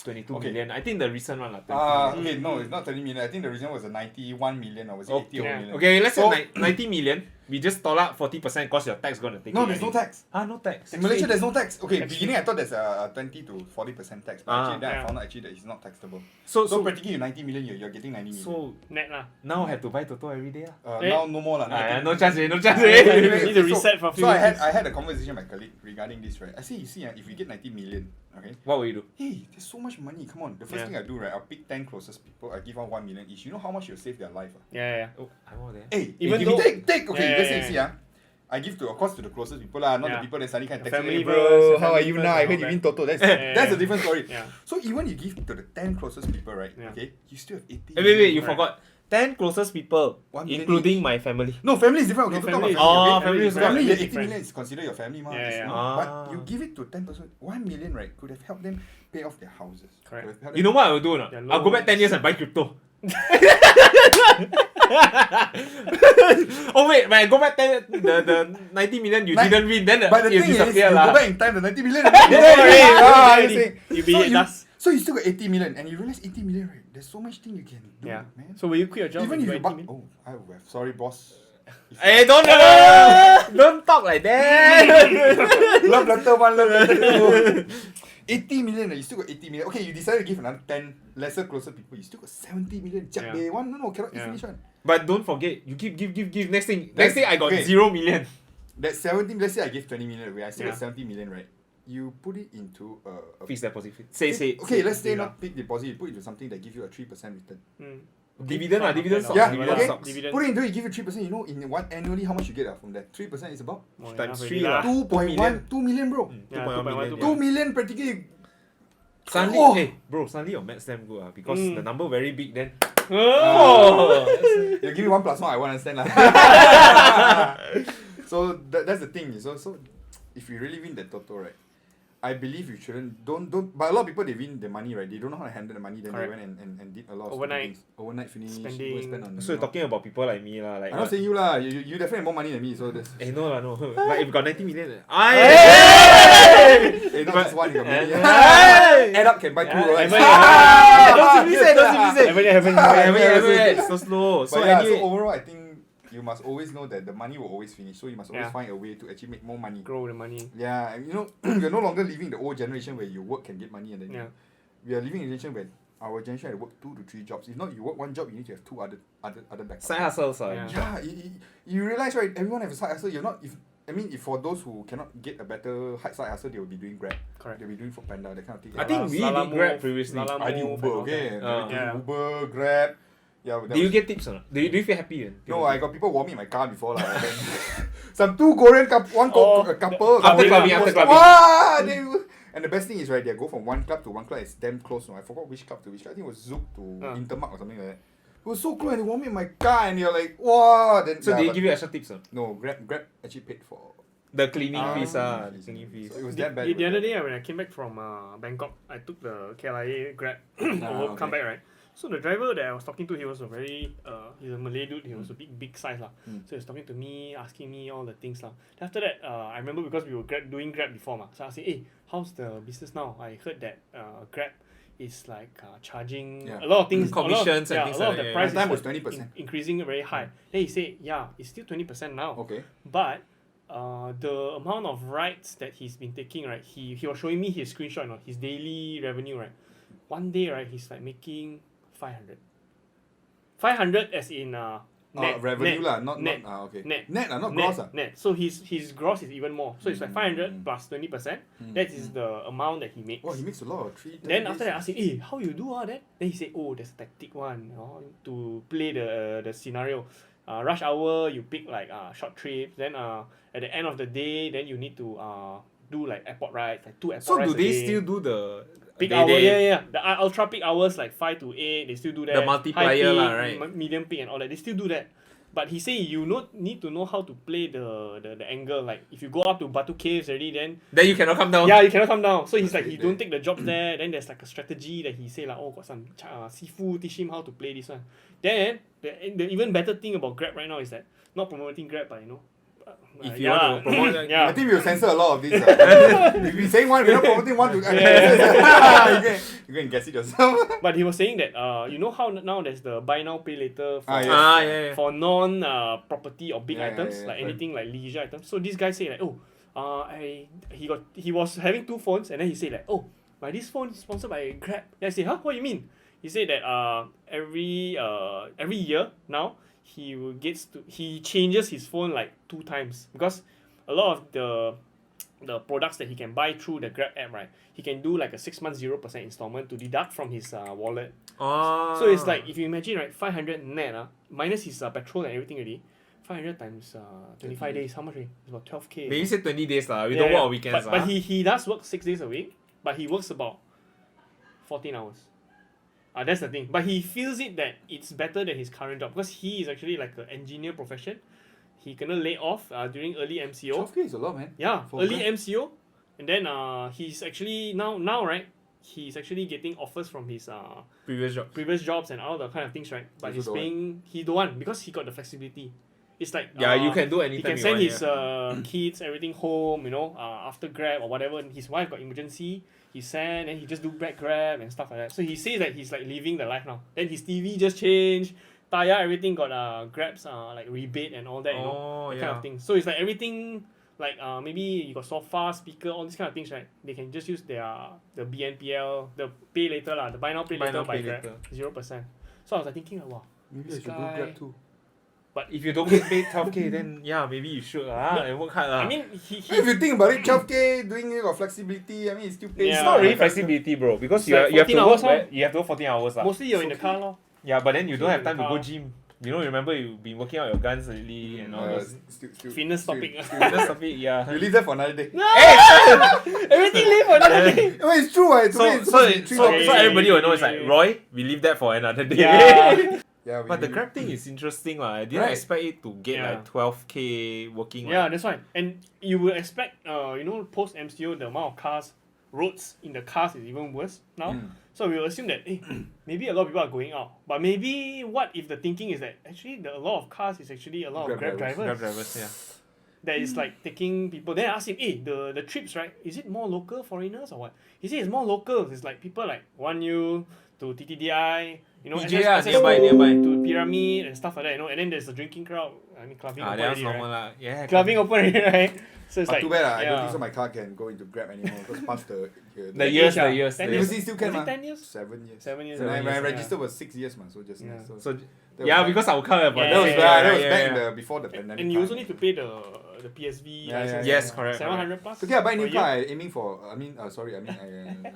Speaker 3: 22
Speaker 2: Okay.
Speaker 3: million. I think the recent one lah. 22 million.
Speaker 2: Okay, no, it's not 20 million. I think the reason was a 91 million or was it 80
Speaker 1: Yeah.
Speaker 2: million?
Speaker 3: Okay, let's
Speaker 2: So-
Speaker 3: say 90 million. We just stall out 40% because your tax gonna take
Speaker 2: No,
Speaker 3: it.
Speaker 2: there's no
Speaker 3: already.
Speaker 2: tax.
Speaker 3: No tax.
Speaker 2: In Malaysia, there's no tax. Okay,
Speaker 1: Tax
Speaker 2: beginning I thought there's a 20 to 40% tax, but actually then I
Speaker 1: Yeah.
Speaker 2: found out actually that it's not taxable.
Speaker 3: So
Speaker 2: So practically you 90 million, you're getting 90 million.
Speaker 3: so
Speaker 1: Net lah.
Speaker 3: now have to buy Toto every day ah.
Speaker 2: Now no more lah. Now I think-
Speaker 3: No chance, no chance.
Speaker 1: You need to reset for a few
Speaker 2: So I
Speaker 1: weeks.
Speaker 2: had a conversation with my colleague regarding this, right? I say, you see, if we get 90 million, okay,
Speaker 3: What will you do?
Speaker 2: hey, there's so much money. Come on, the first
Speaker 1: Yeah.
Speaker 2: thing I do, right? I'll pick 10 closest people. I give out 1 million each. You know how much you'll save their life? Ah?
Speaker 1: Yeah.
Speaker 3: Oh, I'm all there.
Speaker 2: Hey,
Speaker 1: Even
Speaker 2: give me
Speaker 1: though-
Speaker 2: take. Okay,
Speaker 1: Yeah,
Speaker 2: let's say
Speaker 1: yeah,
Speaker 2: see, I give to of course to the closest people lah, not
Speaker 1: Yeah.
Speaker 2: the people that suddenly can
Speaker 1: The
Speaker 2: text me,
Speaker 1: family
Speaker 2: hey, bro,
Speaker 1: first,
Speaker 2: how are
Speaker 1: family
Speaker 2: you
Speaker 1: first
Speaker 2: now? I
Speaker 1: and
Speaker 2: heard
Speaker 1: all
Speaker 2: you win
Speaker 1: that.
Speaker 2: Toto. That's
Speaker 1: Yeah,
Speaker 2: that's
Speaker 1: yeah.
Speaker 2: a different story.
Speaker 1: Yeah.
Speaker 2: So even you give to the 10 closest people, right?
Speaker 1: Yeah.
Speaker 2: Okay, you still have 80.
Speaker 3: Wait, you
Speaker 1: Right.
Speaker 3: forgot. 10 closest people,
Speaker 2: 1 million
Speaker 3: including my family.
Speaker 2: No, family is different. Okay,
Speaker 1: No,
Speaker 2: don't talk
Speaker 1: family
Speaker 2: about
Speaker 1: is-
Speaker 2: family.
Speaker 3: Oh,
Speaker 2: okay?
Speaker 3: family is
Speaker 2: Family,
Speaker 1: different.
Speaker 2: 80 million is considered your family,
Speaker 1: Yeah,
Speaker 2: it's
Speaker 1: yeah.
Speaker 2: not. But
Speaker 3: Ah.
Speaker 2: you give it to 10%, 1 million, right? Could have helped them pay off their houses.
Speaker 1: Correct.
Speaker 2: Could have helped
Speaker 3: You
Speaker 2: them-
Speaker 3: know what I will do or not?
Speaker 1: Yeah,
Speaker 3: I'll go back
Speaker 1: loans.
Speaker 3: 10 years and buy crypto. Oh wait, when I go back 10, the 90 million you
Speaker 2: Nine-
Speaker 3: didn't win, then
Speaker 2: But the
Speaker 3: it
Speaker 2: thing is, you
Speaker 3: disappear
Speaker 2: go
Speaker 3: lah.
Speaker 2: back in time, the 90 million.
Speaker 1: You be at dust.
Speaker 2: So you still got 80 million, and you realize 80 million, right? There's so much thing you can do,
Speaker 1: Yeah.
Speaker 2: man.
Speaker 1: So will you quit your job?
Speaker 2: Even if you buy,
Speaker 1: buy
Speaker 2: oh, I will have. Sorry, boss. If
Speaker 3: Hey, don't talk like that.
Speaker 2: love letter one, love letter two. 80 million, you still got 80 million. Okay, you decided to give another 10 lesser, closer people. You still got 70 million.
Speaker 1: Yeah.
Speaker 2: Yeah. One, no, cannot
Speaker 1: Yeah.
Speaker 2: finish one.
Speaker 3: But don't forget, you give. Next thing
Speaker 2: That's-
Speaker 3: I got
Speaker 2: okay.
Speaker 3: 0 million.
Speaker 2: That 17, let's say I give 20 million away, I still
Speaker 1: Yeah.
Speaker 2: got 70 million, right? You put it into a
Speaker 3: Fixed deposit. Say.
Speaker 2: okay, let's say
Speaker 1: Yeah.
Speaker 2: not big deposit, you put it into something that give you a 3% return.
Speaker 3: Dividend lah, dividend stocks.
Speaker 2: Yeah,
Speaker 3: dividend
Speaker 2: okay.
Speaker 3: stocks.
Speaker 1: Dividend.
Speaker 2: Put it into it, give you 3%. You know, in one annually, how much you get from that? 3% is about
Speaker 3: Times 3 lah.
Speaker 2: 2 million, bro.
Speaker 3: 2.1 million.
Speaker 2: 2 million practically.
Speaker 3: Suddenly,
Speaker 2: Oh.
Speaker 3: hey, bro, suddenly your maths damn good because the number very big then.
Speaker 1: Oh.
Speaker 2: You give me 1 plus 1, I won't understand lah. So that's the thing. So if you really win that Toto, right? I believe you shouldn't don't but a lot of people they win the money, right? They don't know how to handle the money, then
Speaker 1: Correct.
Speaker 2: they went and did a lot of
Speaker 1: Overnight.
Speaker 2: stupid things. Overnight finish,
Speaker 1: Spending.
Speaker 2: go and spend on
Speaker 3: So you're talking about people like me lah, like.
Speaker 2: I'm not saying you lah. You definitely have more money than me, so that's
Speaker 3: No lah, no. But if you got 90 million,
Speaker 2: hey, not just one, you got many.
Speaker 3: Hey!
Speaker 2: Add up can buy 2 Rolex.
Speaker 3: Don't simply say.
Speaker 1: Haven't.
Speaker 3: So slow. So
Speaker 2: But yeah,
Speaker 3: anyway,
Speaker 2: so overall I think you must always know that the money will always finish. So you must always
Speaker 1: Yeah.
Speaker 2: find a way to actually make more money.
Speaker 1: Grow the money.
Speaker 2: Yeah, and you know, we're no longer living the old generation where you work can get money and then
Speaker 1: Yeah.
Speaker 2: we are living in a generation where our generation had to work 2 to 3 jobs. If not, you work 1 job, you need to have 2 other backups.
Speaker 3: side hustles are.
Speaker 1: Yeah.
Speaker 2: Yeah, you realize, right? Everyone have a side hustle. You're not if for those who cannot get a better side hustle, they will be doing Grab.
Speaker 1: Correct.
Speaker 2: They'll be doing Foodpanda, that kind of thing.
Speaker 3: I think we did Grab previously.
Speaker 2: I did Uber, okay.
Speaker 1: Yeah.
Speaker 2: Uber, Grab. Yeah.
Speaker 3: Do you get tips or not? Do you feel happy?
Speaker 2: No, I got people warm me in my car before lah. Some two Korean couple.
Speaker 3: After clubbing.
Speaker 2: Wow, and the best thing is right, they go from one club to one club. It's damn close. No, I forgot which club to which club. I think it was Zouk to Intermark or something like that. It was so close, and they warm me in my car, and you're like, wow. Then,
Speaker 3: so they give you extra tips?
Speaker 2: No, Grab actually paid for
Speaker 3: the cleaning fees. The cleaning fees.
Speaker 2: So it was that bad.
Speaker 1: The other day when I came back from Bangkok, I took the KLIA Grab come back, right? So the driver that I was talking to, he was a very he's a Malay dude. He was a big size lah. So he was talking to me, asking me all the things lah. Then after that, I remember because we were doing Grab before ma. So I said, hey, how's the business now? I heard that Grab is like charging a lot of things,
Speaker 3: commissions and things
Speaker 1: a lot
Speaker 3: like
Speaker 1: of the
Speaker 3: that.
Speaker 1: price
Speaker 2: That time
Speaker 1: is
Speaker 2: was 20%.
Speaker 1: increasing very high. Then he said, yeah, it's still 20% now.
Speaker 2: Okay.
Speaker 1: But the amount of rides that he's been taking, right? He was showing me his screenshot, his daily revenue, right? One day, right, he's like making 500. 500 as in net
Speaker 2: revenue lah, not
Speaker 1: net,
Speaker 2: okay.
Speaker 1: Net,
Speaker 2: not gross ah.
Speaker 1: Net. So his gross is even more. So it's like 500 plus 20%. That is the amount that he makes.
Speaker 2: Oh, he makes a lot of 3.
Speaker 1: Then after that I asked him, hey, how you do all that? Then he said, oh, there's a tactic one, to play the scenario. Rush hour, you pick like short trips. Then at the end of the day, then you need to do like airport rides, like 2 airport
Speaker 3: So
Speaker 1: rides.
Speaker 3: do they still do the
Speaker 1: peak hour? Yeah. The ultra peak hours like 5 to 8, they still do that.
Speaker 3: The multiplier
Speaker 1: High peak,
Speaker 3: lah, right?
Speaker 1: Medium peak and all that, they still do that. But he say you need to know how to play the angle. Like if you go up to Batu Caves already, then
Speaker 3: you cannot come down.
Speaker 1: Yeah, you cannot come down. So he's like he don't take the jobs there. Then there's like a strategy that he say like, oh, got some Sifu teach him how to play this one. Then the even better thing about Grab right now is that not promoting Grab, but
Speaker 3: If you want to promote
Speaker 2: I think we'll censor a lot of this. If we're saying one, we're not promoting one to you go and guess it yourself.
Speaker 1: But he was saying that you know how now there's the buy now pay later
Speaker 2: yes.
Speaker 1: for non property or big items, like
Speaker 2: right.
Speaker 1: anything like leisure items. So this guy say like, he was having 2 phones, and then he said like, oh, my this phone is sponsored by Grab. Then I say, huh, what you mean? He said that every year now he changes his phone like 2 times, because a lot of the products that he can buy through the Grab app, right, he can do like a 6 month 0% installment to deduct from his wallet. So it's like, if you imagine, right, 500 net minus his petrol and everything already, 500 times 25 days, how much? It's about 12k.
Speaker 3: Maybe say 20 days lah. We don't work on weekends.
Speaker 1: But he does work 6 days a week, but he works about 14 hours. That's the thing. But he feels it that it's better than his current job, because he is actually like an engineer profession. He gonna lay off during early MCO.
Speaker 2: 12k is a lot, man.
Speaker 1: Yeah, early MCO. And then he's actually now right, he's actually getting offers from his previous jobs and all the kind of things, right? But he's paying, he don't want, because he got the flexibility. It's like
Speaker 3: you can do anything.
Speaker 1: He can send his kids everything home, after Grab or whatever. And his wife got emergency, he sent, and he just do back Grab and stuff like that. So he says that he's like living the life now. Then his TV just changed, tire, everything got Grab's like rebate and all that, that kind of thing. So it's like everything, like maybe you got sofa, speaker, all these kind of things, right? They can just use the BNPL, the pay later lah, the buy now pay later by Grab, 0%. So I was like thinking, wow,
Speaker 2: maybe I should do Grab too.
Speaker 3: But if you don't get paid 12k, then maybe you should and work hard.
Speaker 1: I mean,
Speaker 2: if you think about it, 12k doing it got flexibility. I mean, it's still pays.
Speaker 3: It's not really flexibility, bro, because you have to work. You have to work 14 hours.
Speaker 1: Mostly you're in the car, lor.
Speaker 3: Yeah, but then you don't have time to go gym. Remember you've been working out your guns lately and all those.
Speaker 1: Fitness topic.
Speaker 3: Fitness topic, yeah.
Speaker 2: You leave that for another day.
Speaker 1: Everything leave for another day.
Speaker 2: Well, it's true, right?
Speaker 3: So everybody will know it's like, Roy, we leave that for another day.
Speaker 2: Yeah,
Speaker 3: but the Grab thing is interesting. I didn't expect it to get like 12k working.
Speaker 1: Yeah, that's why. And you would expect, post MCO, the amount of cars, roads in the cars is even worse now. So we will assume that, maybe a lot of people are going out. But maybe what if the thinking is that actually a lot of cars is actually a lot of Grab drivers.
Speaker 3: Grab drivers, yeah.
Speaker 1: That is like taking people. Then I asked him, the trips, right? Is it more local foreigners or what? He said it's more local. It's like people like 1U to TTDI,
Speaker 3: nearby.
Speaker 1: to Pyramid and stuff like that, And then there's the drinking crowd I mean, clubbing
Speaker 3: That
Speaker 1: open
Speaker 3: was
Speaker 1: already,
Speaker 3: normal
Speaker 1: right?
Speaker 3: lah. Yeah.
Speaker 1: Clubbing open already, right? So it's
Speaker 2: But
Speaker 1: like,
Speaker 2: too bad lah. I
Speaker 1: yeah.
Speaker 2: don't think so. My car can go into Grab anymore because past the
Speaker 3: The years,
Speaker 1: age,
Speaker 3: the years.
Speaker 1: 10
Speaker 3: the
Speaker 1: years.
Speaker 2: University still can
Speaker 1: Was it
Speaker 2: mah.
Speaker 1: 10 years?
Speaker 2: 7 years.
Speaker 1: 7 years.
Speaker 2: When I
Speaker 3: years,
Speaker 2: registered was 6 years man. So just
Speaker 1: Yeah.
Speaker 2: nice. So
Speaker 3: So
Speaker 2: that
Speaker 3: yeah,
Speaker 2: was
Speaker 3: because our car about
Speaker 1: Yeah,
Speaker 2: that was
Speaker 1: yeah,
Speaker 2: back.
Speaker 1: yeah,
Speaker 2: That was back in the before the pandemic.
Speaker 1: And you also
Speaker 2: time.
Speaker 1: need to pay the PSV
Speaker 2: Yeah,
Speaker 1: license.
Speaker 3: Yes, correct,
Speaker 1: 700 plus.
Speaker 2: Okay, I buy a new
Speaker 1: per
Speaker 2: car.
Speaker 1: year.
Speaker 2: I aiming for. I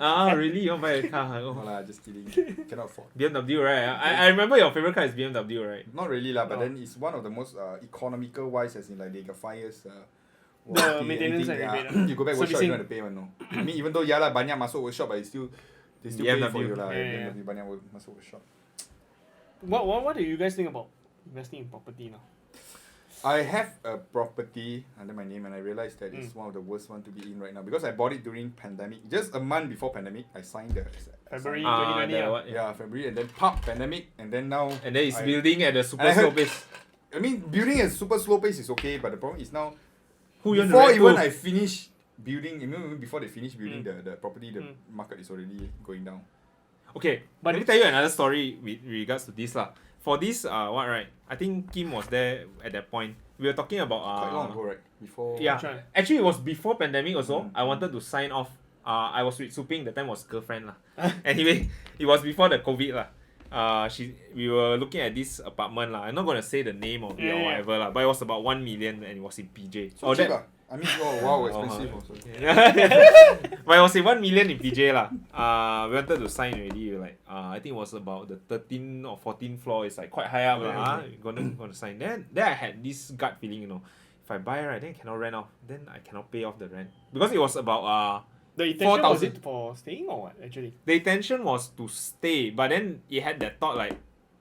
Speaker 3: Ah, really? You want to buy a car?
Speaker 2: no
Speaker 3: Oh.
Speaker 2: lah, just kidding. Cannot afford.
Speaker 3: BMW, right? I remember your favorite car is BMW, right?
Speaker 2: Not really lah, but
Speaker 1: No.
Speaker 2: then it's one of the most economical wise, as in like they got 5 years.
Speaker 1: The maintenance and
Speaker 2: yeah.
Speaker 1: repair,
Speaker 2: You go back workshop, you
Speaker 1: servicing.
Speaker 2: don't have to pay one no. I mean even though yeah lah banyak masuk workshop, but it's still they still pay for
Speaker 3: BMW.
Speaker 2: you lah.
Speaker 1: Yeah.
Speaker 2: BMW banyak masuk workshop.
Speaker 1: What do you guys think about investing in property now?
Speaker 2: I have a property under my name and I realized that it's one of the worst one to be in right now because I bought it during pandemic. Just a month before pandemic, I signed the
Speaker 1: February
Speaker 3: Ah,
Speaker 1: 2020.
Speaker 3: the
Speaker 1: ah.
Speaker 3: what?
Speaker 2: yeah, February and then pop pandemic and then now
Speaker 3: And then it's
Speaker 2: I-
Speaker 3: building at the super
Speaker 2: I heard-
Speaker 3: slow pace.
Speaker 2: I mean building at super slow pace is okay, but the problem is now
Speaker 3: Who you want
Speaker 2: before
Speaker 3: to
Speaker 2: even
Speaker 3: rent to?
Speaker 2: I finish building, even before they finish building the property, the
Speaker 1: Mm.
Speaker 2: market is already going down.
Speaker 3: Okay,
Speaker 1: But
Speaker 3: let me tell you another story with regards to this lah. For this, what right? I think Kim was there at that point. We were talking about
Speaker 2: Quite long ago, right? Before
Speaker 3: Yeah,
Speaker 1: Which one?
Speaker 3: actually it was before pandemic also.
Speaker 2: Mm.
Speaker 3: I wanted to sign off. I was with Suping, that time was girlfriend lah. Anyway, it was before the COVID lah. We were looking at this apartment lah. I'm not gonna say the name of it or
Speaker 1: Yeah.
Speaker 3: whatever lah, but it was about 1 million and it was in PJ.
Speaker 2: So cheap ah. I mean, wow, expensive also.
Speaker 3: But it was in 1 million in PJ lah. We wanted to sign already. We were like, I think it was about the 13th or 14th floor. It's like quite high up lah. Gonna sign. Then I had this gut feeling, if I buy right, then I cannot rent off. Then I cannot pay off the rent because it was about
Speaker 1: The intention was
Speaker 3: 4,000.
Speaker 1: it for staying or what, actually?
Speaker 3: The intention was to stay, but then it had that thought like,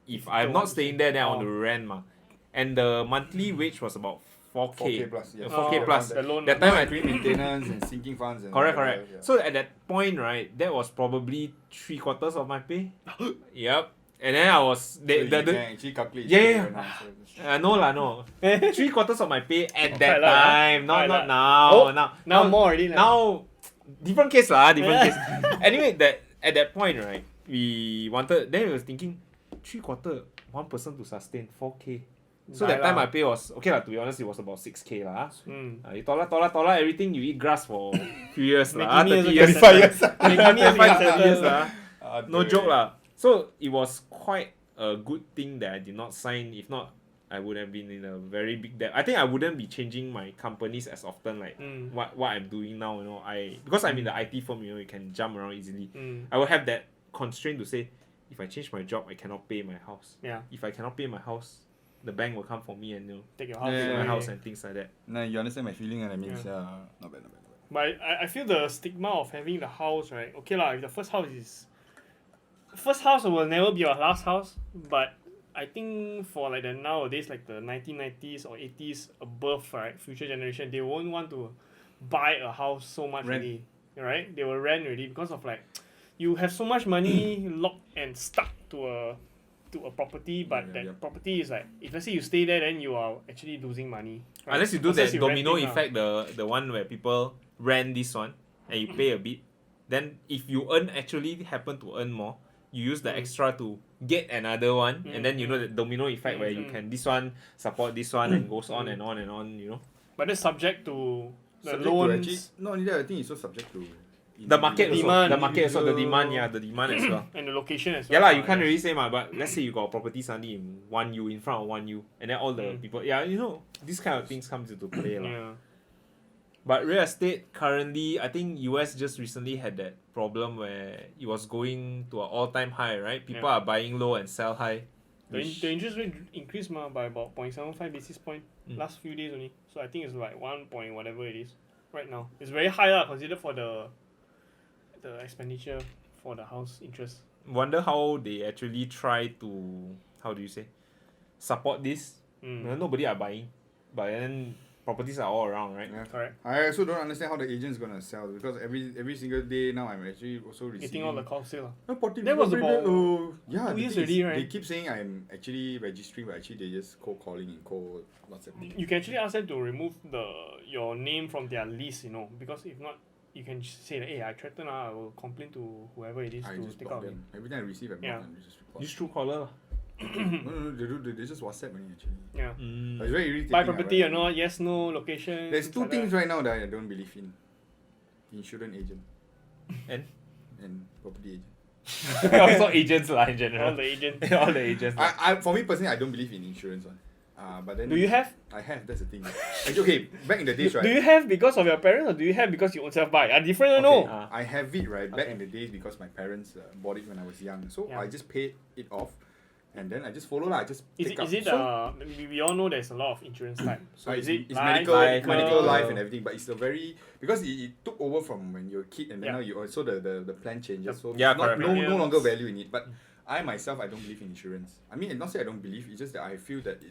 Speaker 3: if I'm
Speaker 1: don't
Speaker 3: not
Speaker 1: want to
Speaker 3: staying
Speaker 1: stay.
Speaker 3: there, then I want
Speaker 1: Oh.
Speaker 3: to rent ma. And the monthly wage was about 4K.
Speaker 2: 4K plus, yeah.
Speaker 3: 4K plus.
Speaker 1: The loan.
Speaker 3: That time I
Speaker 2: Green maintenance and sinking funds and
Speaker 3: Correct.
Speaker 2: whatever, yeah.
Speaker 3: So at that point, right, that was probably 3/4 of my pay. Yep. And then I was
Speaker 2: So you
Speaker 3: the
Speaker 2: can actually calculate
Speaker 3: Yeah,
Speaker 2: it
Speaker 3: yeah.
Speaker 2: right now, so that's-
Speaker 3: no lah, no. 3/4 of my pay at that
Speaker 1: Quite a lot,
Speaker 3: time. Not
Speaker 1: Quite a lot.
Speaker 3: now.
Speaker 1: Oh,
Speaker 3: now
Speaker 1: now more already.
Speaker 3: Now different case lah, different case. Anyway, at that point, right, we wanted. Then we was thinking, 3/4, one person to sustain 4K. So that time my pay was okay lah. To be honest, it was about 6K lah. You tola everything. You eat grass for few years lah.
Speaker 1: Maggie mee
Speaker 3: 30
Speaker 1: also
Speaker 3: years,
Speaker 1: can
Speaker 2: 35 years.
Speaker 1: Maggie mee also
Speaker 3: 35
Speaker 1: can
Speaker 3: 30 years
Speaker 1: settle.
Speaker 3: lah. No joke lah. So it was quite a good thing that I did not sign. If not, I would have been in a very big debt. I think I wouldn't be changing my companies as often like what I'm doing now. Because I'm in the IT firm. You can jump around easily. I will have that constraint to say, if I change my job, I cannot pay my house.
Speaker 1: Yeah.
Speaker 3: If I cannot pay my house, the bank will come for me and
Speaker 1: Take your house.
Speaker 2: Yeah,
Speaker 3: my
Speaker 1: away.
Speaker 3: house and things like that.
Speaker 2: Nah, you understand my feeling and I mean,
Speaker 1: Yeah.
Speaker 2: not bad.
Speaker 1: But I feel the stigma of having the house, right? Okay lah, if the first house will never be your last house, but I think for like the nowadays, like the 1990s or 80s above, right, future generation, they won't want to buy a house so much
Speaker 2: Rent.
Speaker 1: already, right? They will rent already because of like, you have so much money locked and stuck to a property, but
Speaker 2: Yeah.
Speaker 1: that property is like, if let's say you stay there, then you are actually losing money. Right?
Speaker 3: Unless you do
Speaker 1: Versus
Speaker 3: that domino
Speaker 1: renting lah.
Speaker 3: effect, the one where people rent this one and you pay a bit, then if you actually happen to earn more, you use the extra to get another one, and then the domino effect where you can this one support this one and goes on and on and on.
Speaker 1: But that's subject to the
Speaker 2: Subject to
Speaker 1: loans.
Speaker 2: actually, not only that, I think it's also subject to
Speaker 3: The market also,
Speaker 1: Demand,
Speaker 3: the market also, the
Speaker 2: individual-
Speaker 3: demand, the demand as well.
Speaker 1: And the location as well.
Speaker 3: Yeah lah, you can't really say but let's say you got a property suddenly in 1U, in front of 1U, and then all the people, these kind of things comes into play lah.
Speaker 1: Yeah.
Speaker 3: But real estate currently, I think US just recently had that problem where it was going to an all-time high, right? People are buying low and sell high.
Speaker 1: The interest rate increased by about 0.75 basis point last few days only. So I think it's like 1 point whatever it is right now. It's very high lah, considered for the expenditure for the house interest.
Speaker 3: Wonder how they actually try to, how do you say, support this. Nobody are buying, but then properties are all around, right?
Speaker 2: Yeah.
Speaker 1: Correct.
Speaker 2: I also don't understand how the agent's gonna sell because every single day now I'm actually also receiving.
Speaker 1: Eating all the cost sale.
Speaker 2: No,
Speaker 1: That was about 2
Speaker 2: the
Speaker 1: years
Speaker 2: thing is,
Speaker 1: already, right?
Speaker 2: They keep saying I'm actually registering, but actually they just cold calling and cold WhatsApp.
Speaker 1: You can actually ask them to remove your name from their list, because if not, you can just say that, hey, I threaten, I will complain to whoever it is
Speaker 2: I
Speaker 1: to
Speaker 2: just
Speaker 1: take
Speaker 2: block
Speaker 1: out.
Speaker 2: them. Every time I receive a block,
Speaker 1: Yeah.
Speaker 2: I just report.
Speaker 3: Use Truecaller lah.
Speaker 2: No, they just WhatsApp me actually.
Speaker 1: Yeah.
Speaker 2: It's very irritating.
Speaker 1: Buy property or not? Yes, no, location.
Speaker 2: There's two
Speaker 1: like
Speaker 2: things
Speaker 1: that.
Speaker 2: right now that I don't believe in. Insurance agent
Speaker 3: And
Speaker 2: property agent.
Speaker 3: also agents lah in general.
Speaker 1: All the agents.
Speaker 3: All the agents. lah.
Speaker 2: For me personally, I don't believe in insurance one. But then
Speaker 1: Do you have?
Speaker 2: I have. That's the thing. Actually, okay, back in the days, right?
Speaker 1: Do you have because of your parents or do you have because you own self buy? Are different or no?
Speaker 3: Ah.
Speaker 2: I have it right back
Speaker 1: Okay.
Speaker 2: in the days because my parents bought it when I was young. So
Speaker 1: Yeah.
Speaker 2: I just paid it off, and then I just follow lah. I just
Speaker 1: Is
Speaker 2: pick
Speaker 1: it,
Speaker 2: up.
Speaker 1: is it
Speaker 2: So,
Speaker 1: we all know there's a lot of insurance type. So is it
Speaker 2: it's
Speaker 1: life,
Speaker 2: medical
Speaker 3: life,
Speaker 2: and everything, but it's a very because it took over from when you're a kid, and then
Speaker 1: Yeah.
Speaker 2: now you also the plan changes. So
Speaker 3: Yeah,
Speaker 2: it's not,
Speaker 3: correct.
Speaker 2: no longer value in it. But I myself, I don't believe in insurance. I mean, not say I don't believe. It's just that I feel that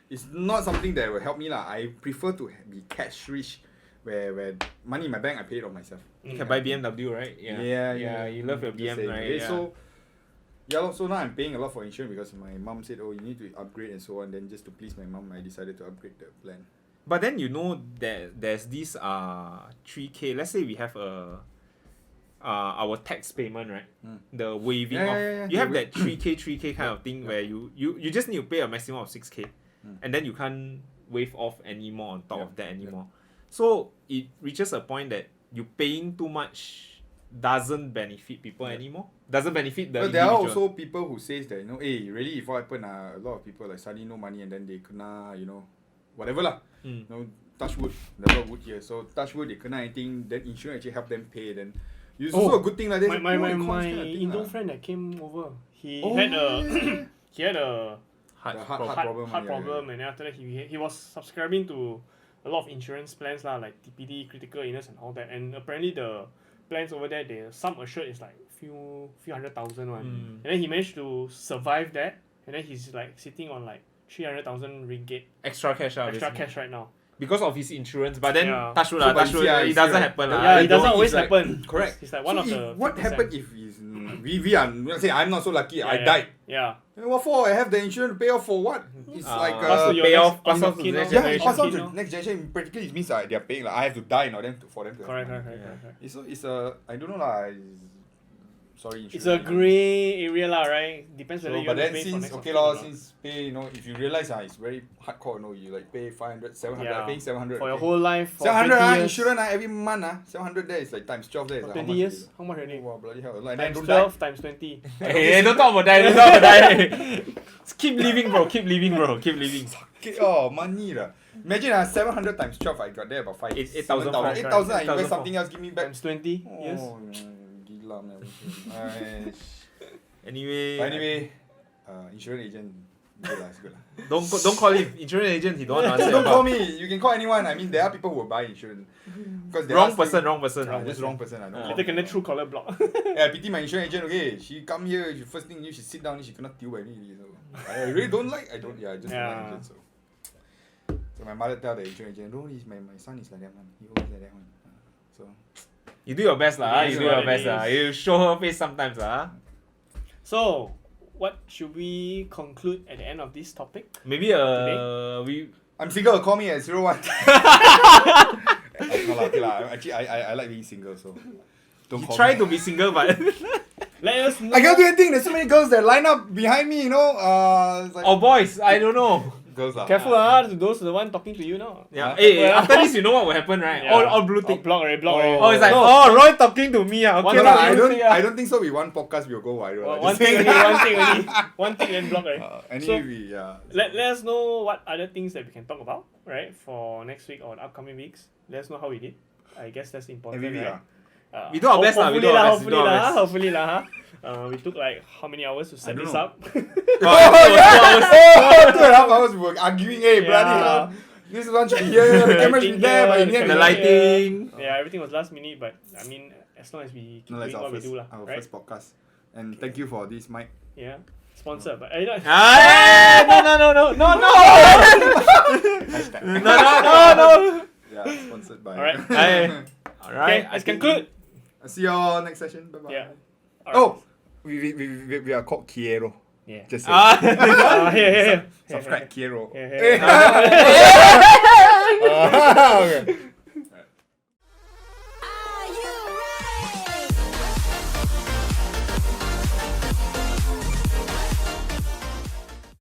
Speaker 2: it's not something that will help me lah. I prefer to be cash rich, where money in my bank, I pay it on myself.
Speaker 3: You can buy BMW, right?
Speaker 2: Yeah.
Speaker 3: You love your
Speaker 2: Just
Speaker 3: BM,
Speaker 2: saying,
Speaker 3: right?
Speaker 2: okay?
Speaker 3: Yeah.
Speaker 2: So, so now I'm paying a lot for insurance because my mom said, oh, you need to upgrade and so on. Then just to please my mom, I decided to upgrade the plan.
Speaker 3: But then you know that there's this 3K. Let's say we have our tax payment, right? The waiving off.
Speaker 2: Yeah.
Speaker 3: You have that 3K kind of thing where you just need to pay a maximum of 6K, and then you can't waive off any more on top of that anymore. So it reaches a point that you paying too much doesn't benefit people anymore. Doesn't benefit the
Speaker 2: But there are
Speaker 3: individual.
Speaker 2: also people who says that, hey, really, if what happen, a lot of people like suddenly no money and then they kena, whatever lah. Touch wood, the lot of wood here. So touch wood, they kena anything, then insurance actually help them pay. Then it's also a good thing like this.
Speaker 1: My Indo friend that came over, he had a
Speaker 3: Heart
Speaker 1: heart problem, and then after that he was subscribing to a lot of insurance plans lah, like TPD, critical illness, and all that. And apparently the plans over there, the sum assured is like few 100,000 one. And then he managed to survive that, and then he's like sitting on like 300,000 ringgit
Speaker 3: extra cash out.
Speaker 1: extra cash right now.
Speaker 3: Because of his insurance, but then
Speaker 1: Yeah.
Speaker 3: touch wood,
Speaker 2: So, but
Speaker 3: touch
Speaker 2: you
Speaker 3: wood,
Speaker 2: see,
Speaker 3: it
Speaker 2: you
Speaker 3: doesn't
Speaker 2: see,
Speaker 3: happen
Speaker 2: right?
Speaker 3: lah.
Speaker 1: Yeah, it
Speaker 2: you
Speaker 1: doesn't
Speaker 2: know,
Speaker 1: always
Speaker 2: it's like-
Speaker 1: happen.
Speaker 2: Correct.
Speaker 1: It's like one of the.
Speaker 2: What
Speaker 1: 50%.
Speaker 2: happened if we are, let's say I'm not so lucky, I died.
Speaker 1: Yeah.
Speaker 2: Then what for? I have the insurance to pay off for what? It's like
Speaker 1: Pass to your
Speaker 3: pay
Speaker 1: next-
Speaker 3: off, pass
Speaker 1: pass
Speaker 3: off
Speaker 1: to
Speaker 3: to the
Speaker 1: kid
Speaker 3: next
Speaker 1: lor.
Speaker 2: yeah,
Speaker 3: generation.
Speaker 2: pass on
Speaker 1: kid
Speaker 2: to
Speaker 1: lor.
Speaker 2: next generation. Practically, it means they are paying. Like, I have to die now for them to have
Speaker 1: Correct.
Speaker 2: money.
Speaker 1: Correct.
Speaker 2: It's sorry.
Speaker 1: It's
Speaker 2: insurance
Speaker 1: a
Speaker 2: agent.
Speaker 1: grey area lah, right? Depends
Speaker 2: So,
Speaker 1: whether you
Speaker 2: but
Speaker 1: want to
Speaker 2: then
Speaker 1: pay for
Speaker 2: since
Speaker 1: next of
Speaker 2: okay
Speaker 1: kin or
Speaker 2: lor,
Speaker 1: not.
Speaker 2: since pay if you realize it's very hardcore, you like pay 500, 700,
Speaker 1: Yeah.
Speaker 2: I'm paying 700
Speaker 1: for your whole life for
Speaker 2: 700
Speaker 1: 20 years.
Speaker 2: Insurance every month 700 there is like times 12 there is
Speaker 1: For
Speaker 2: like how
Speaker 1: 20
Speaker 2: much
Speaker 1: years,
Speaker 2: already?
Speaker 1: how much already?
Speaker 2: Wow, bloody hell! Like, then
Speaker 1: Times
Speaker 2: don't die.
Speaker 1: 12 times 20.
Speaker 3: Hey, don't talk about that. Don't talk about that. Keep living, bro. Keep living, bro. Keep living.
Speaker 2: Okay, oh, money lah. Imagine 700 times 12, I got there about 5
Speaker 3: 8,000.
Speaker 2: 8,000 I invest
Speaker 3: 8,000.
Speaker 2: something else, give me back.
Speaker 1: Times 20 years.
Speaker 2: Oh, gila man. Aish.
Speaker 3: Anyway,
Speaker 2: But anyway, insurance agent, good lah, it's good lah.
Speaker 3: don't call him insurance agent. He don't want to answer.
Speaker 2: Don't
Speaker 3: your
Speaker 2: call
Speaker 3: call.
Speaker 2: me. You can call anyone. I mean, there are people who will buy insurance. Because
Speaker 3: Wrong person. Wrong person.
Speaker 2: Just wrong person. I know.
Speaker 1: Later kena true color block.
Speaker 2: Yeah, pity my insurance agent. Okay, she come here. She first thing she sit down. She cannot deal with me. So I really don't like. I don't. Yeah, I just don't like agent. So my mother tell the insurance agent, no, my son is like that one. He always like that one. So
Speaker 3: You do your best lah.
Speaker 1: It is
Speaker 3: You do
Speaker 1: what
Speaker 3: your
Speaker 1: it
Speaker 3: best
Speaker 1: is.
Speaker 3: lah. You show her face sometimes lah.
Speaker 1: So, what should we conclude at the end of this topic?
Speaker 3: Maybe we.
Speaker 2: I'm single. Call me at 01. Okay lah. Actually, I like being single. So don't
Speaker 3: You
Speaker 2: call
Speaker 3: try
Speaker 2: me.
Speaker 3: to be single, but
Speaker 1: Let us know.
Speaker 2: I cannot do anything. There's so many girls that line up behind me. It's like
Speaker 3: oh boys, I don't know.
Speaker 2: girls lah.
Speaker 1: Careful those are the one talking to you now.
Speaker 3: Yeah.
Speaker 2: Huh?
Speaker 3: Hey, after this, you know what will happen, right?
Speaker 1: Yeah.
Speaker 3: All blue
Speaker 1: Oh,
Speaker 3: tick.
Speaker 1: block already, block already.
Speaker 3: Oh, it's like Roy talking to me. Okay,
Speaker 1: One
Speaker 2: No,
Speaker 1: thing
Speaker 2: lah,
Speaker 1: blue tick,
Speaker 2: I don't think so. With one podcast, we'll go viral.
Speaker 1: One thing only. One thing then block already.
Speaker 2: Anyway,
Speaker 1: Let us know what other things that we can talk about, right? For next week or upcoming weeks. Let us know how we did. I guess that's important,
Speaker 2: every week
Speaker 1: right?
Speaker 3: We do our best lah, we do our best, we do our best.
Speaker 1: Hopefully lah. We took like how many hours to set
Speaker 2: I don't
Speaker 1: this
Speaker 2: know.
Speaker 1: up?
Speaker 2: 2.5 hours we were arguing. Hey, bloody hell. This one should be here. The camera should be there, but in the end,
Speaker 3: The
Speaker 2: we-
Speaker 3: lighting.
Speaker 1: Yeah, everything was last minute, but I mean, as long as we keep
Speaker 2: No, that's
Speaker 1: doing
Speaker 2: our
Speaker 1: what we
Speaker 2: first,
Speaker 1: do lah,
Speaker 2: our
Speaker 1: right?
Speaker 2: first podcast. And thank you for this mic.
Speaker 1: Yeah, sponsored, but
Speaker 3: Ah, no.
Speaker 2: Hashtag.
Speaker 3: No.
Speaker 2: Yeah, sponsored by.
Speaker 1: Alright.
Speaker 3: Alright,
Speaker 1: Okay, let's conclude.
Speaker 2: I'll see you all next session. Bye bye.
Speaker 1: Yeah.
Speaker 2: Oh, we are called Kiyero.
Speaker 1: Yeah.
Speaker 2: Just say.
Speaker 1: Here.
Speaker 2: Subscribe Kiyero.
Speaker 1: Here.
Speaker 2: Okay.